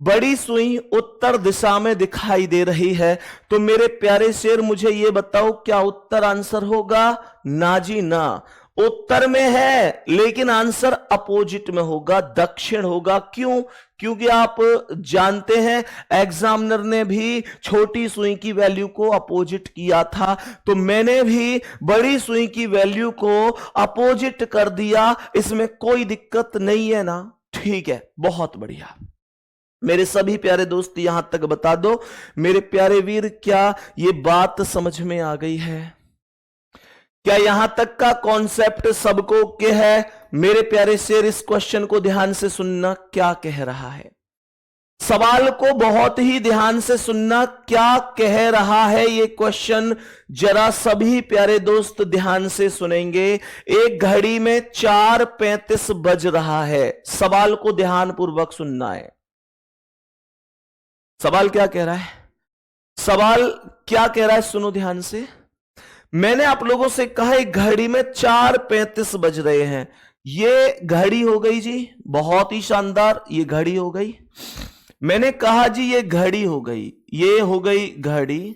बड़ी सुई उत्तर दिशा में दिखाई दे रही है। तो मेरे प्यारे शेर, मुझे यह बताओ, क्या उत्तर आंसर होगा? ना जी ना। उत्तर में है लेकिन आंसर अपोजिट में होगा, दक्षिण होगा। क्यों? क्योंकि आप जानते हैं एग्जामिनर ने भी छोटी सुई की वैल्यू को अपोजिट किया था, तो मैंने भी बड़ी सुई की वैल्यू को अपोजिट कर दिया। इसमें कोई दिक्कत नहीं है ना? ठीक है, बहुत बढ़िया। मेरे सभी प्यारे दोस्त यहां तक बता दो मेरे प्यारे वीर, क्या ये बात समझ में आ गई है? क्या यहां तक का कॉन्सेप्ट सबको ओके है? मेरे प्यारे शेर, इस क्वेश्चन को ध्यान से सुनना, क्या कह रहा है? सवाल को बहुत ही ध्यान से सुनना, क्या कह रहा है ये क्वेश्चन, जरा सभी प्यारे दोस्त ध्यान से सुनेंगे। एक घड़ी में 4:35 बज रहा है। सवाल को ध्यानपूर्वक सुनना है। सवाल क्या कह रहा है? सवाल क्या कह रहा है? सुनो ध्यान से। मैंने आप लोगों से कहा एक घड़ी में 4:35 बज रहे हैं। ये घड़ी हो गई जी, बहुत ही शानदार, ये घड़ी हो गई। मैंने कहा जी ये घड़ी हो गई, ये हो गई घड़ी,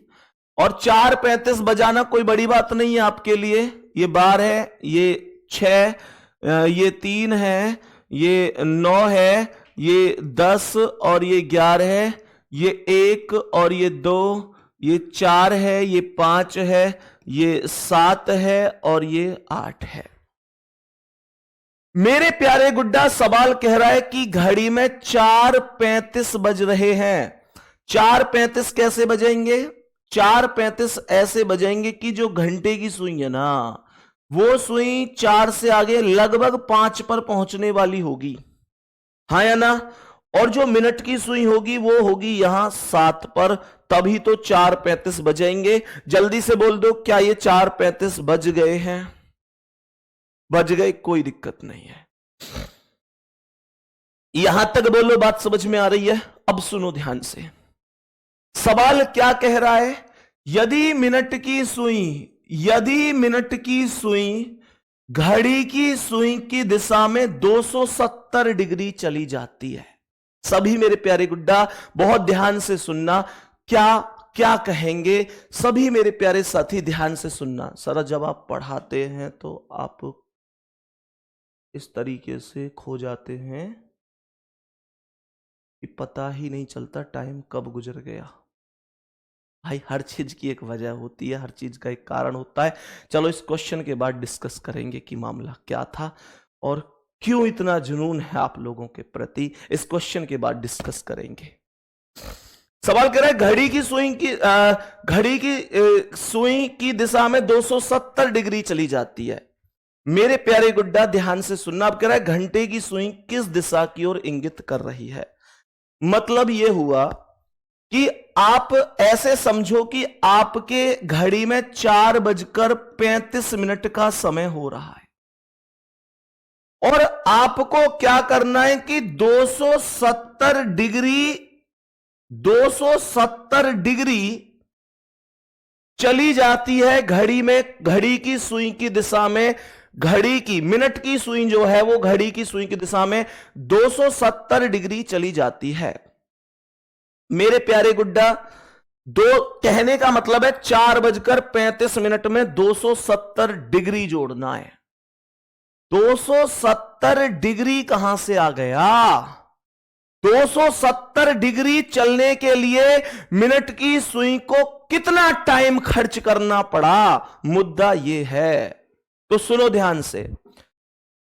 और 4:35 बजाना कोई बड़ी बात नहीं है आपके लिए। ये 12 है, ये 6, ये 3 है, ये 9 है, ये 10 और ये 11 है, ये 1 और ये 2, ये 4 है, ये 5 है, ये 7 है और ये 8 है। मेरे प्यारे गुड्डा, सवाल कह रहा है कि घड़ी में 4:35 बज रहे हैं। 4:35 कैसे बजेंगे? 4:35 ऐसे बजेंगे कि जो घंटे की सुई है ना, वो सुई 4 से आगे लगभग 5 पर पहुंचने वाली होगी, हाँ या ना? और जो मिनट की सुई होगी वो होगी यहां 7 पर, तभी तो 4:35 बजेंगे। जल्दी से बोल दो, क्या ये 4:35 बज गए हैं? बज गए, कोई दिक्कत नहीं है। यहां तक बोलो, बात समझ में आ रही है? अब सुनो ध्यान से। सवाल क्या कह रहा है? यदि मिनट की सुई घड़ी की सुई की दिशा में 270 डिग्री चली जाती है। सभी मेरे प्यारे गुड्डा बहुत ध्यान से सुनना, क्या क्या कहेंगे सभी मेरे प्यारे साथी ध्यान से सुनना। सर जब आप पढ़ाते हैं तो आप इस तरीके से खो जाते हैं कि पता ही नहीं चलता टाइम कब गुजर गया। भाई हर चीज की एक वजह होती है, हर चीज का एक कारण होता है। चलो इस क्वेश्चन के बाद डिस्कस करेंगे कि मामला क्या था और क्यों इतना जुनून है आप लोगों के प्रति। इस क्वेश्चन के बाद डिस्कस करेंगे। सवाल कह रहा है घड़ी की सुई की दिशा में 270 डिग्री चली जाती है। मेरे प्यारे गुड्डा ध्यान से सुनना। अब कह रहा है घंटे की सुई किस दिशा की ओर इंगित कर रही है। मतलब यह हुआ कि आप ऐसे समझो कि आपके घड़ी में 4:35 का समय हो रहा है और आपको क्या करना है कि 270 डिग्री चली जाती है घड़ी में। घड़ी की सुई की दिशा में, घड़ी की मिनट की सुई जो है वो घड़ी की सुई की दिशा में 270 डिग्री चली जाती है। मेरे प्यारे गुड्डा, दो कहने का मतलब है 4:35 में 270 डिग्री जोड़ना है। 270 डिग्री कहां से आ गया? 270 डिग्री चलने के लिए मिनट की सुई को कितना टाइम खर्च करना पड़ा, मुद्दा यह है। तो सुनो ध्यान से।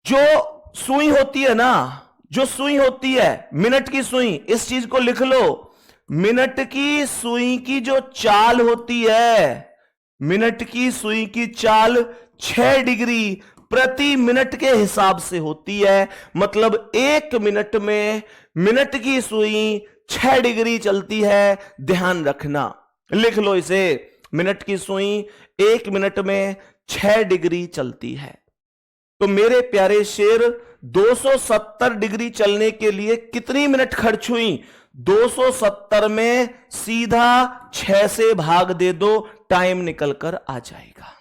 जो सुई होती है ना, जो सुई होती है मिनट की सुई, इस चीज को लिख लो। मिनट की सुई की जो चाल होती है, मिनट की सुई की चाल 6 डिग्री प्रति मिनट के हिसाब से होती है। मतलब 1 मिनट में मिनट की सुई 6 डिग्री चलती है। ध्यान रखना, लिख लो इसे। मिनट की सुई 1 मिनट में 6 डिग्री चलती है। तो मेरे प्यारे शेर, 270 डिग्री चलने के लिए कितनी मिनट खर्च हुई? 270 में सीधा 6 से भाग दे दो, टाइम निकल कर आ जाएगा।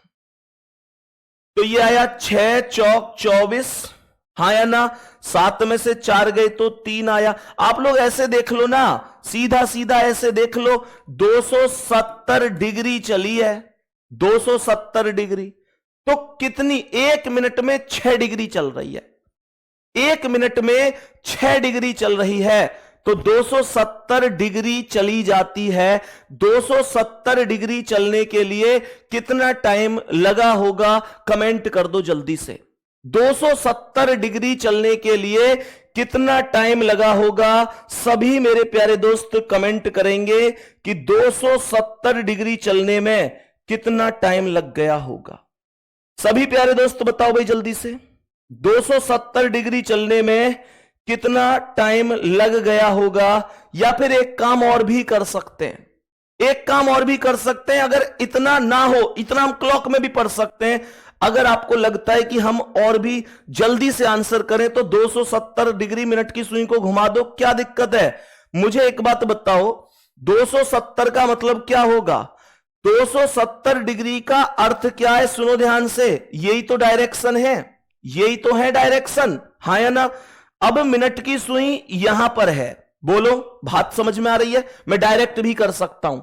तो ये आया 6 चौक 24, हाँ या ना? 7 में से 4 गए तो 3 आया। आप लोग ऐसे देख लो ना, सीधा सीधा ऐसे देख लो। 270 डिग्री चली है, 270 डिग्री तो कितनी? 1 मिनट में 6 डिग्री चल रही है। 1 मिनट में 6 डिग्री चल रही है तो 270 डिग्री चली जाती है। 270 डिग्री चलने के लिए कितना टाइम लगा होगा? कमेंट कर दो जल्दी से। 270 डिग्री चलने के लिए कितना टाइम लगा होगा? सभी मेरे प्यारे दोस्त कमेंट करेंगे कि 270 डिग्री चलने में कितना टाइम लग गया होगा। सभी प्यारे दोस्त बताओ भाई जल्दी से। 270 डिग्री चलने में कितना टाइम लग गया होगा? या फिर एक काम और भी कर सकते हैं, एक काम और भी कर सकते हैं। अगर इतना ना हो, इतना हम क्लॉक में भी पढ़ सकते हैं। अगर आपको लगता है कि हम और भी जल्दी से आंसर करें तो 270 डिग्री मिनट की सुई को घुमा दो, क्या दिक्कत है? मुझे एक बात बताओ, 270 का मतलब क्या होगा? 270 डिग्री का अर्थ क्या है? सुनो ध्यान से, यही तो डायरेक्शन है, यही तो है डायरेक्शन, हाँ या ना? अब मिनट की सुई यहां पर है, बोलो बात समझ में आ रही है? मैं डायरेक्ट भी कर सकता हूं।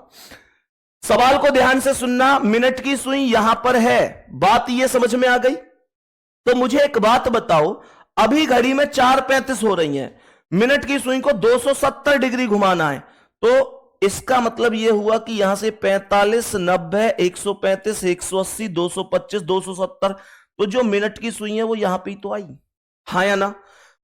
सवाल को ध्यान से सुनना, मिनट की सुई यहां पर है, बात यह समझ में आ गई? तो मुझे एक बात बताओ, अभी घड़ी में 4:35 हो रही है, मिनट की सुई को 270 डिग्री घुमाना है, तो इसका मतलब यह हुआ कि यहां से 45, 90, 135, 180, 225, 270, तो जो मिनट की सुई है वो यहां पे तो आई, हाँ या ना?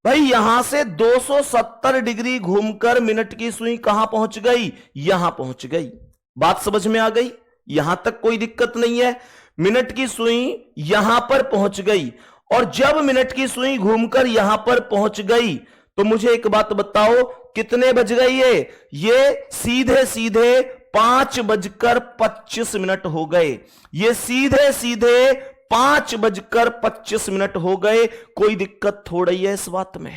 भाई यहां से 270 डिग्री घूमकर मिनट की सुई कहां पहुंच गई? यहां पहुंच गई। बात समझ में आ गई? यहां तक कोई दिक्कत नहीं है। मिनट की सुई यहां पर पहुंच गई और जब मिनट की सुई घूमकर यहां पर पहुंच गई तो मुझे एक बात बताओ, कितने बज गई है? ये सीधे सीधे 5:25 हो गए। ये सीधे सीधे 5:25 हो गए। कोई दिक्कत थोड़ी है इस बात में?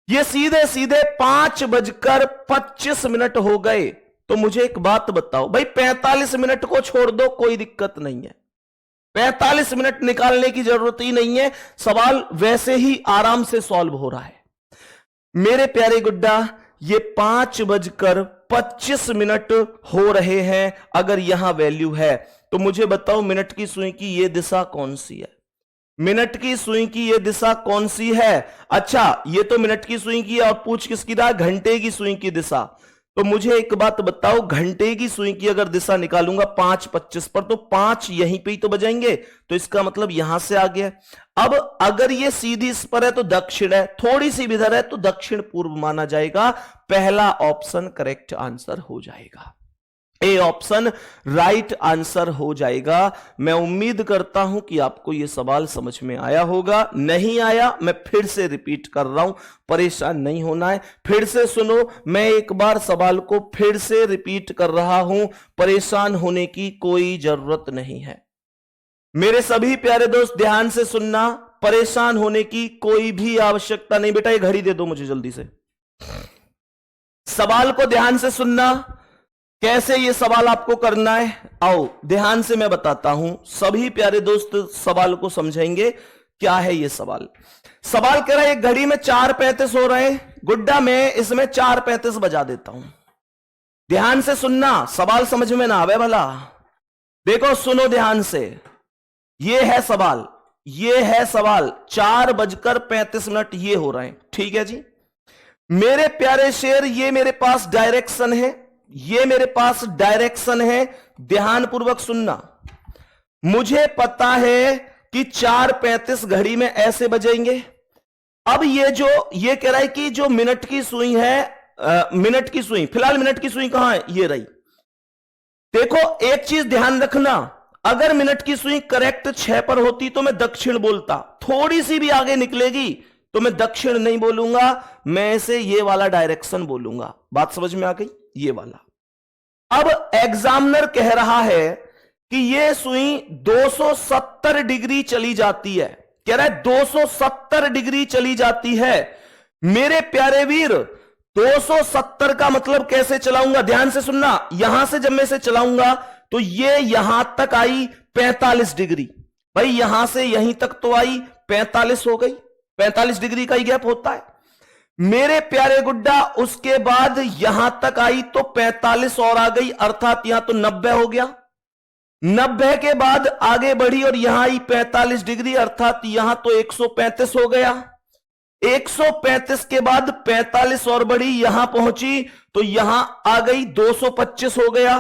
ये सीधे सीधे 5:25 हो गए। तो मुझे एक बात बताओ भाई, 45 मिनट को छोड़ दो, कोई दिक्कत नहीं है। 45 मिनट निकालने की जरूरत ही नहीं है, सवाल वैसे ही आराम से सॉल्व हो रहा है। मेरे प्यारे गुड्डा, ये 5:25 हो रहे हैं। अगर यहां वैल्यू है तो मुझे बताओ मिनट की सुई की ये दिशा कौन सी है? मिनट की सुई की ये दिशा कौन सी है? अच्छा, ये तो मिनट की सुई की है और पूछ किसकी रहा? घंटे की सुई की दिशा। तो मुझे एक बात बताओ, घंटे की सुई की अगर दिशा निकालूंगा 5:25 पर, तो 5 यहीं पे ही तो बजाएंगे, तो इसका मतलब यहां से आ गया। अब अगर ये सीधी इस पर है तो दक्षिण है, थोड़ी सी इधर है तो दक्षिण पूर्व माना जाएगा। पहला ऑप्शन करेक्ट आंसर हो जाएगा, ए ऑप्शन राइट आंसर हो जाएगा। मैं उम्मीद करता हूं कि आपको यह सवाल समझ में आया होगा। नहीं आया, मैं फिर से रिपीट कर रहा हूं, परेशान नहीं होना है। फिर से सुनो, मैं एक बार सवाल को फिर से रिपीट कर रहा हूं, परेशान होने की कोई जरूरत नहीं है। मेरे सभी प्यारे दोस्त ध्यान से सुनना, परेशान होने की कोई भी आवश्यकता नहीं। बेटा ये घड़ी दे दो मुझे जल्दी से। सवाल को ध्यान से सुनना, कैसे ये सवाल आपको करना है, आओ ध्यान से मैं बताता हूं। सभी प्यारे दोस्त सवाल को समझेंगे। क्या है ये सवाल? सवाल कह रहा है एक घड़ी में 4:35 हो रहे हैं। गुड्डा मैं इसमें 4:35 बजा देता हूं। ध्यान से सुनना, सवाल समझ में ना आवे भला। देखो सुनो ध्यान से, ये है सवाल, ये है सवाल। 4:35 ये हो रहे हैं, ठीक है जी। मेरे प्यारे शेर, ये मेरे पास डायरेक्शन है, ये मेरे पास डायरेक्शन है। ध्यानपूर्वक सुनना, मुझे पता है कि 4:35 घड़ी में ऐसे बजेंगे। अब ये कह रहा है कि जो मिनट की सुई है, मिनट की सुई, फिलहाल मिनट की सुई कहां है? ये रही। देखो एक चीज ध्यान रखना, अगर मिनट की सुई करेक्ट 6 पर होती तो मैं दक्षिण बोलता, थोड़ी सी भी आगे निकलेगी तो मैं दक्षिण नहीं बोलूंगा, मैं इसे ये वाला डायरेक्शन बोलूंगा। बात समझ में आ गई? ये वाला। अब एग्जामिनर कह रहा है कि ये सुई 270 डिग्री चली जाती है। कह रहा है 270 डिग्री चली जाती है। मेरे प्यारे वीर, 270 का मतलब कैसे चलाऊंगा? ध्यान से सुनना, यहां से जब मैं इसे चलाऊंगा तो ये यहां तक आई 45 डिग्री। भाई यहां से यहीं तक तो आई 45 हो गई, 45 डिग्री का ही गैप होता है मेरे प्यारे गुड्डा। उसके बाद यहां तक आई तो 45 और आ गई, अर्थात यहां तो 90 हो गया। 90 के बाद आगे बढ़ी और यहां आई 45 डिग्री, अर्थात यहां तो 135 हो गया। 135 के बाद 45 और बढ़ी, यहां पहुंची तो यहां आ गई 225 हो गया।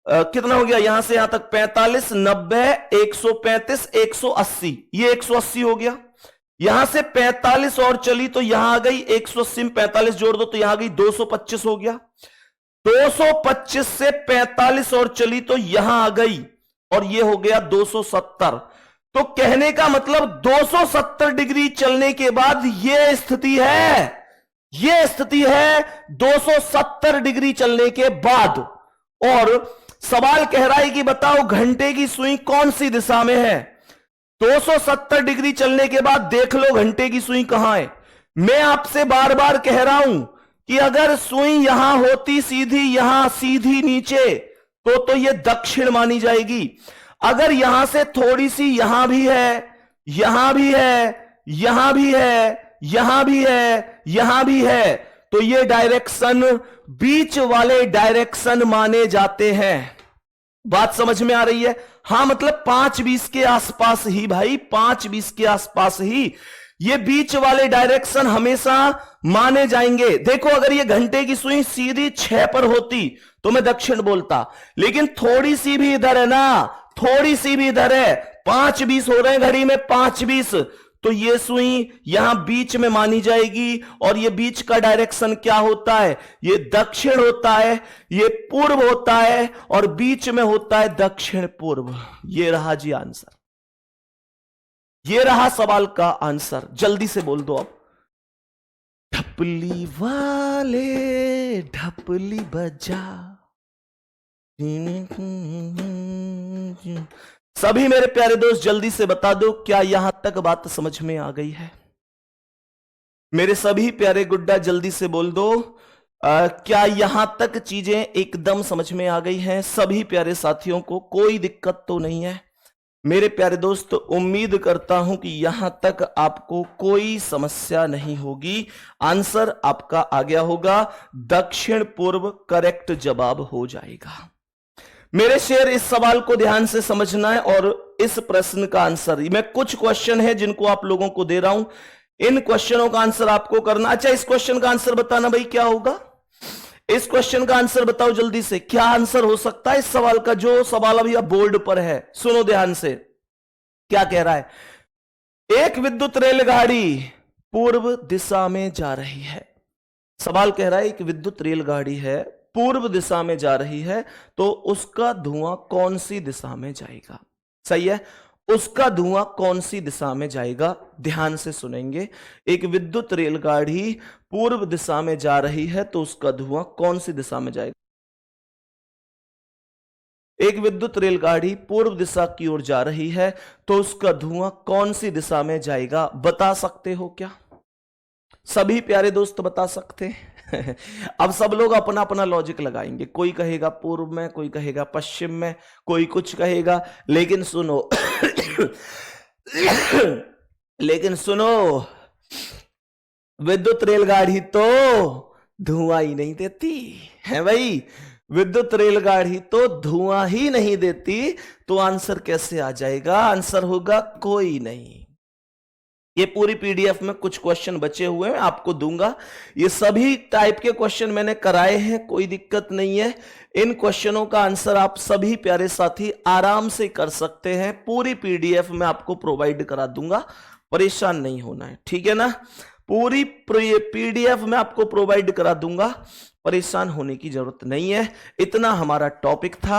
कितना हो गया? यहां से यहां तक 45, 90, 135, 180, ये 180 हो गया। यहां से 45 और चली तो यहां आ गई 180 में 45 जोड़ दो तो यहां आ गई 225 हो गया। 225 से 45 और चली तो यहां आ गई और ये हो गया 270। तो कहने का मतलब 270 डिग्री चलने के बाद ये स्थिति है, ये स्थिति है 270 डिग्री चलने के बाद। और सवाल कह रहा है कि बताओ घंटे की सुई कौन सी दिशा में है? 270 डिग्री चलने के बाद देख लो घंटे की सुई कहां है। मैं आपसे बार बार कह रहा हूं कि अगर सुई यहां होती सीधी, यहां सीधी नीचे, तो ये दक्षिण मानी जाएगी। अगर यहां से थोड़ी सी यहां भी है, यहां भी है, यहां भी है, यहां भी है, यहां भी है, तो ये डायरेक्शन बीच वाले डायरेक्शन माने जाते हैं। बात समझ में आ रही है? हां, मतलब 5:20 के आसपास ही भाई, 5:20 के आसपास ही ये बीच वाले डायरेक्शन हमेशा माने जाएंगे। देखो अगर ये घंटे की सुई सीधी 6 पर होती तो मैं दक्षिण बोलता, लेकिन थोड़ी सी भी इधर है ना, थोड़ी सी भी इधर है, 5:20 हो रहे हैं घड़ी में, 5:20, तो ये सुई यहां बीच में मानी जाएगी। और ये बीच का डायरेक्शन क्या होता है? ये दक्षिण होता है, ये पूर्व होता है और बीच में होता है दक्षिण पूर्व। ये रहा जी आंसर, ये रहा सवाल का आंसर। जल्दी से बोल दो अब। ढपली वाले ढपली बजा। सभी मेरे प्यारे दोस्त जल्दी से बता दो, क्या यहां तक बात समझ में आ गई है? मेरे सभी प्यारे गुड्डा जल्दी से बोल दो, क्या यहां तक चीजें एकदम समझ में आ गई हैं? सभी प्यारे साथियों को कोई दिक्कत तो नहीं है? मेरे प्यारे दोस्त, उम्मीद करता हूं कि यहां तक आपको कोई समस्या नहीं होगी। आंसर आपका आ गया होगा, दक्षिण पूर्व करेक्ट जवाब हो जाएगा। मेरे शेर, इस सवाल को ध्यान से समझना है और इस प्रश्न का आंसर, मैं कुछ क्वेश्चन है जिनको आप लोगों को दे रहा हूं, इन क्वेश्चनों का आंसर आपको करना। अच्छा, इस क्वेश्चन का आंसर बताना भाई, क्या होगा? इस क्वेश्चन का आंसर बताओ जल्दी से, क्या आंसर हो सकता है इस सवाल का? जो सवाल अभी अब बोर्ड पर है, सुनो ध्यान से, क्या कह रहा है? एक विद्युत रेलगाड़ी पूर्व दिशा में जा रही है। सवाल कह रहा है एक विद्युत रेलगाड़ी है, पूर्व दिशा में जा रही है, तो उसका धुआं कौन सी दिशा में जाएगा? सही है, उसका धुआं कौन सी दिशा में जाएगा? ध्यान से सुनेंगे। एक विद्युत रेलगाड़ी पूर्व दिशा में जा रही है, तो उसका धुआं कौन सी दिशा में जाएगा? एक विद्युत रेलगाड़ी पूर्व दिशा की ओर जा रही है, तो उसका धुआं कौन सी दिशा में जाएगा? बता सकते हो क्या सभी प्यारे दोस्त? बता सकते हैं? अब सब लोग अपना अपना लॉजिक लगाएंगे, कोई कहेगा पूर्व में, कोई कहेगा पश्चिम में, कोई कुछ कहेगा, लेकिन सुनो लेकिन सुनो, विद्युत रेलगाड़ी तो धुआं ही नहीं देती है भाई। विद्युत रेलगाड़ी तो धुआं ही नहीं देती, तो आंसर कैसे आ जाएगा? आंसर होगा कोई नहीं। ये पूरी पीडीएफ में कुछ क्वेश्चन बचे हुए हैं, आपको दूंगा। ये सभी टाइप के क्वेश्चन मैंने कराए हैं, कोई दिक्कत नहीं है। इन क्वेश्चनों का आंसर आप सभी प्यारे साथी आराम से कर सकते हैं। पूरी पीडीएफ में आपको प्रोवाइड करा दूंगा, परेशान नहीं होना है, ठीक है ना? पूरी पीडीएफ में आपको प्रोवाइड करा दूंगा, परेशान होने की जरूरत नहीं है। इतना हमारा टॉपिक था।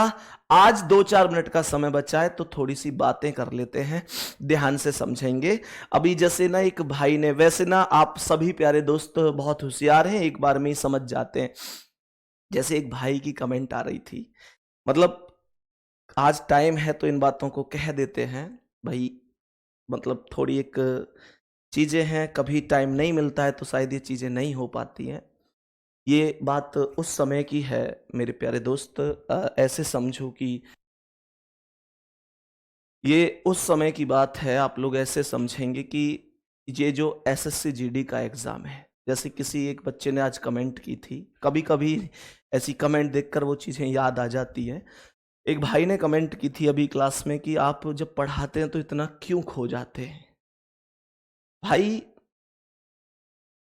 आज 2-4 मिनट का समय बचा है, तो थोड़ी सी बातें कर लेते हैं, ध्यान से समझेंगे। अभी जैसे ना एक भाई ने, वैसे ना आप सभी प्यारे दोस्त बहुत होशियार हैं, एक बार में ही समझ जाते हैं। जैसे एक भाई की कमेंट आ रही थी, मतलब आज टाइम है तो इन बातों को कह देते हैं भाई, मतलब थोड़ी एक चीजें हैं, कभी टाइम नहीं मिलता है तो शायद ये चीजें नहीं हो पाती हैं। ये बात उस समय की है मेरे प्यारे दोस्त, ऐसे समझो कि ये उस समय की बात है। आप लोग ऐसे समझेंगे कि ये जो एसएससी जीडी का एग्जाम है, जैसे किसी एक बच्चे ने आज कमेंट की थी, कभी कभी ऐसी कमेंट देखकर वो चीजें याद आ जाती हैं। एक भाई ने कमेंट की थी अभी क्लास में कि आप जब पढ़ाते हैं तो इतना क्यों खो जाते हैं? भाई,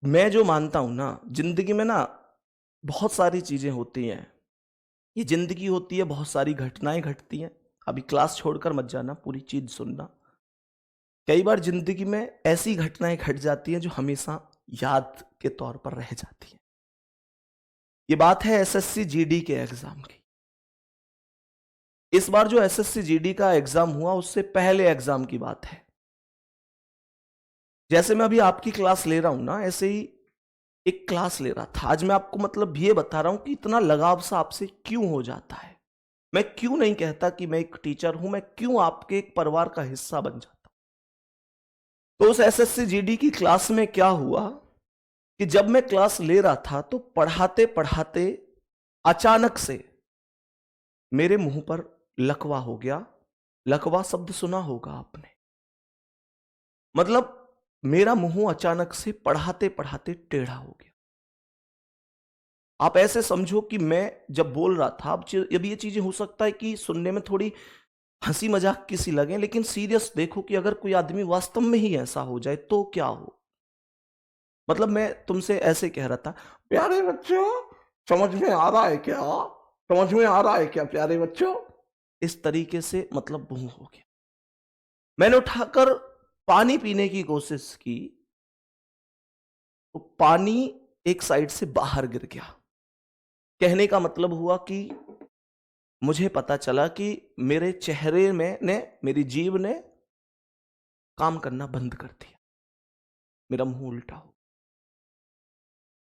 मैं जो मानता हूं ना, जिंदगी में ना बहुत सारी चीजें होती हैं, ये जिंदगी होती है, बहुत सारी घटनाएं घटती हैं। अभी क्लास छोड़कर मत जाना, पूरी चीज सुनना। कई बार जिंदगी में ऐसी घटनाएं घट जाती हैं जो हमेशा याद के तौर पर रह जाती हैं। ये बात है एसएससी जीडी के एग्जाम की। इस बार जो एसएससी जीडी का एग्जाम हुआ, उससे पहले एग्जाम की बात है। जैसे मैं अभी आपकी क्लास ले रहा हूं ना, ऐसे ही एक क्लास ले रहा था। आज मैं आपको मतलब ये बता रहा हूं कि इतना लगाव सा आपसे क्यों हो जाता है। मैं क्यों नहीं कहता कि मैं एक टीचर हूं, मैं क्यों आपके एक परिवार का हिस्सा बन जाता हूं। तो उस एसएससी जीडी की क्लास में क्या हुआ कि जब मैं क्लास ले रहा था, तो पढ़ाते पढ़ाते अचानक से मेरे मुंह पर लकवा हो गया। लकवा शब्द सुना होगा आपने, मतलब मेरा मुंह अचानक से पढ़ाते पढ़ाते टेढ़ा हो गया। आप ऐसे समझो कि मैं जब बोल रहा था, अब ये चीजें हो सकता है कि सुनने में थोड़ी हंसी मजाक की सी लगे, लेकिन सीरियस देखो कि अगर कोई आदमी वास्तव में ही ऐसा हो जाए तो क्या हो। मतलब मैं तुमसे ऐसे कह रहा था, प्यारे बच्चों समझ में आ रहा है क्या? समझ में आ रहा है क्या प्यारे बच्चों? इस तरीके से मतलब मुंह हो गया। मैंने उठाकर पानी पीने की कोशिश की, तो पानी एक साइड से बाहर गिर गया। कहने का मतलब हुआ कि मुझे पता चला कि मेरे चेहरे में मेरी जीभ ने काम करना बंद कर दिया, मेरा मुंह उल्टा हो।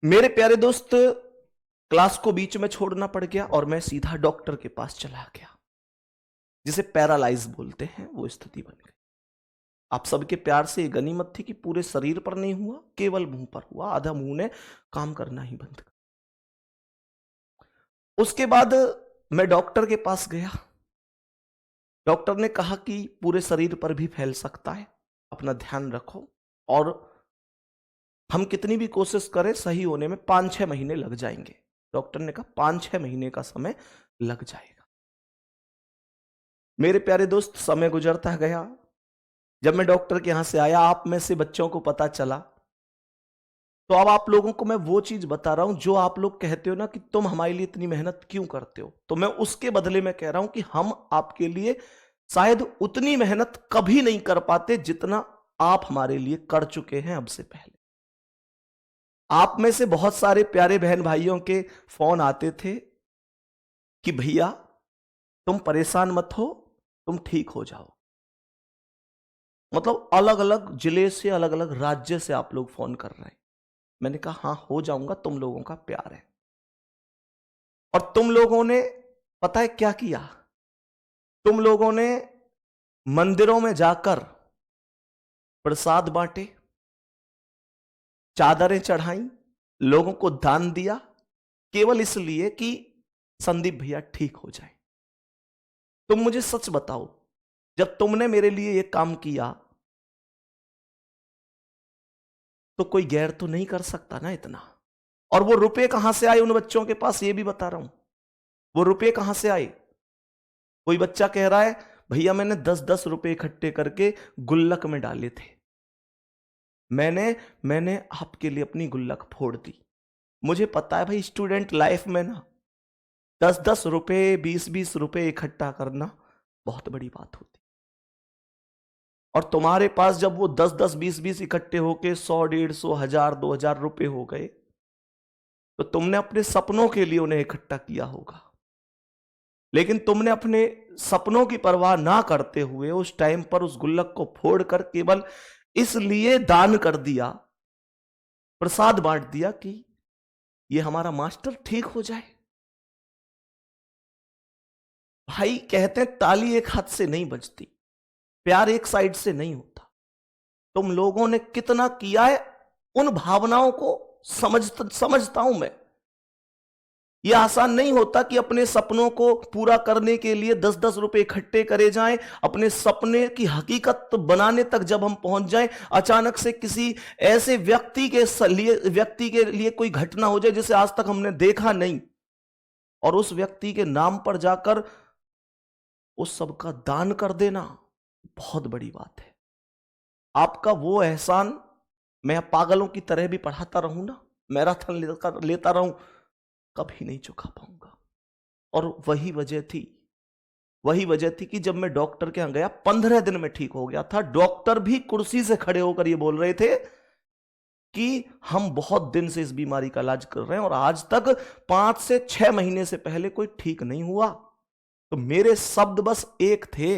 मेरे प्यारे दोस्त, क्लास को बीच में छोड़ना पड़ गया और मैं सीधा डॉक्टर के पास चला गया, जिसे पैरालाइज बोलते हैं, वो स्थिति बन गई। आप सबके प्यार से गनीमत थी कि पूरे शरीर पर नहीं हुआ, केवल मुंह पर हुआ। आधा मुंह ने काम करना ही बंद कर। उसके बाद मैं डॉक्टर के पास गया। डॉक्टर ने कहा कि पूरे शरीर पर भी फैल सकता है, अपना ध्यान रखो, और हम कितनी भी कोशिश करें सही होने में 5-6 महीने लग जाएंगे। डॉक्टर ने कहा 5-6 महीने का समय लग जाएगा। मेरे प्यारे दोस्त, समय गुजरता गया। जब मैं डॉक्टर के यहां से आया, आप में से बच्चों को पता चला, तो अब आप लोगों को मैं वो चीज बता रहा हूं जो आप लोग कहते हो ना कि तुम हमारे लिए इतनी मेहनत क्यों करते हो, तो मैं उसके बदले में कह रहा हूं कि हम आपके लिए शायद उतनी मेहनत कभी नहीं कर पाते जितना आप हमारे लिए कर चुके हैं अब से पहले। आप में से बहुत सारे प्यारे बहन भाइयों के फोन आते थे कि भैया तुम परेशान मत हो, तुम ठीक हो जाओ। मतलब अलग अलग जिले से, अलग अलग राज्य से आप लोग फोन कर रहे हैं। मैंने कहा हां, हो जाऊंगा, तुम लोगों का प्यार है। और तुम लोगों ने पता है क्या किया? तुम लोगों ने मंदिरों में जाकर प्रसाद बांटे, चादरें चढ़ाई, लोगों को दान दिया, केवल इसलिए कि संदीप भैया ठीक हो जाए। तुम मुझे सच बताओ, जब तुमने मेरे लिए यह काम किया तो कोई गैर तो नहीं कर सकता ना इतना। और वो रुपए कहां से आए उन बच्चों के पास, ये भी बता रहा हूं। वो रुपए कहां से आए? कोई बच्चा कह रहा है भैया मैंने 10-10 रुपए इकट्ठे करके गुल्लक में डाले थे, मैंने मैंने आपके लिए अपनी गुल्लक फोड़ दी। मुझे पता है भाई, स्टूडेंट लाइफ में ना 10-10 रुपए, 20-20 रुपए इकट्ठा करना बहुत बड़ी बात होती। और तुम्हारे पास जब वो 10-10, 20-20 इकट्ठे होके 100, 150, 1000, 2000 रुपए हो गए, तो तुमने अपने सपनों के लिए उन्हें इकट्ठा किया होगा। लेकिन तुमने अपने सपनों की परवाह ना करते हुए उस टाइम पर उस गुल्लक को फोड़कर केवल इसलिए दान कर दिया, प्रसाद बांट दिया कि ये हमारा मास्टर ठीक हो जाए। भाई कहते हैं ताली एक हाथ से नहीं बजती, प्यार एक साइड से नहीं होता। तुम लोगों ने कितना किया है, उन भावनाओं को समझता हूं मैं। यह आसान नहीं होता कि अपने सपनों को पूरा करने के लिए 10-10 रुपए इकट्ठे करे जाएं, अपने सपने की हकीकत बनाने तक जब हम पहुंच जाएं, अचानक से किसी ऐसे व्यक्ति के लिए कोई घटना हो जाए जिसे आज तक हमने देखा नहीं, और उस व्यक्ति के नाम पर जाकर उस सब का दान कर देना बहुत बड़ी बात है। आपका वो एहसान मैं पागलों की तरह भी पढ़ाता रहूं ना, मैराथन लेता रहूं, कभी नहीं चुका पाऊंगा। और वही वजह थी कि जब मैं डॉक्टर के यहां गया, 15 दिन में ठीक हो गया था। डॉक्टर भी कुर्सी से खड़े होकर ये बोल रहे थे कि हम बहुत दिन से इस बीमारी का इलाज कर रहे हैं और आज तक 5 से 6 महीने से पहले कोई ठीक नहीं हुआ। तो मेरे शब्द बस एक थे,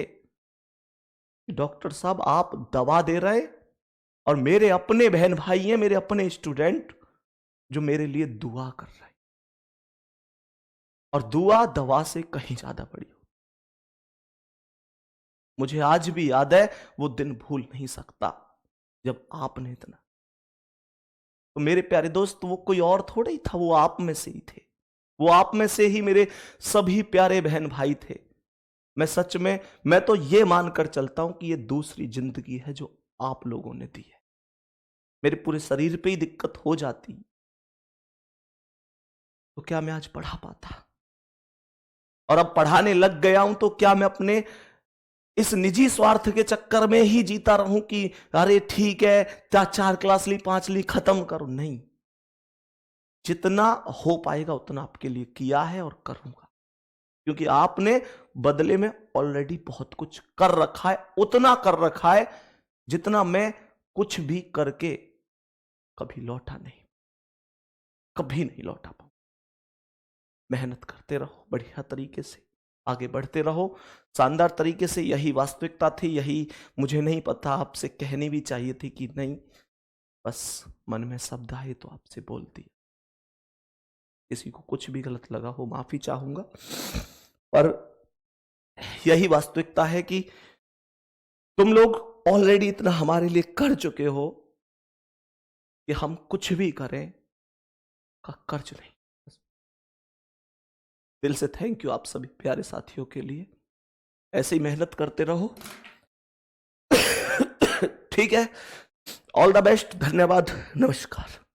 डॉक्टर साहब आप दवा दे रहे, और मेरे अपने बहन भाई हैं, मेरे अपने स्टूडेंट जो मेरे लिए दुआ कर रहे हैं। और दुआ दवा से कहीं ज्यादा बड़ी हो। मुझे आज भी याद है, वो दिन भूल नहीं सकता जब आपने इतना। तो मेरे प्यारे दोस्त, वो कोई और थोड़ा ही था, वो आप में से ही थे। वो आप में से ही मेरे सभी प्यारे बहन भाई थे। मैं सच में, मैं तो ये मानकर चलता हूं कि ये दूसरी जिंदगी है जो आप लोगों ने दी है। मेरे पूरे शरीर पे ही दिक्कत हो जाती तो क्या मैं आज पढ़ा पाता? और अब पढ़ाने लग गया हूं तो क्या मैं अपने इस निजी स्वार्थ के चक्कर में ही जीता रहूं कि अरे ठीक है, 4 क्लास ली, 5 ली, खत्म करूं? नहीं, जितना हो पाएगा उतना आपके लिए किया है और करूंगा, क्योंकि आपने बदले में ऑलरेडी बहुत कुछ कर रखा है, उतना कर रखा है जितना मैं कुछ भी करके कभी लौटा नहीं, कभी नहीं लौटा पाऊं। मेहनत करते रहो, बढ़िया तरीके से आगे बढ़ते रहो, शानदार तरीके से। यही वास्तविकता थी, यही मुझे नहीं पता आपसे कहनी भी चाहिए थी कि नहीं, बस मन में शब्द आए तो आपसे बोल दिया। किसी को कुछ भी गलत लगा हो माफी चाहूंगा, पर यही वास्तविकता है कि तुम लोग ऑलरेडी इतना हमारे लिए कर चुके हो कि हम कुछ भी करें का कर्ज नहीं। दिल से थैंक यू आप सभी प्यारे साथियों के लिए। ऐसे ही मेहनत करते रहो। ठीक है, ऑल द बेस्ट, धन्यवाद, नमस्कार।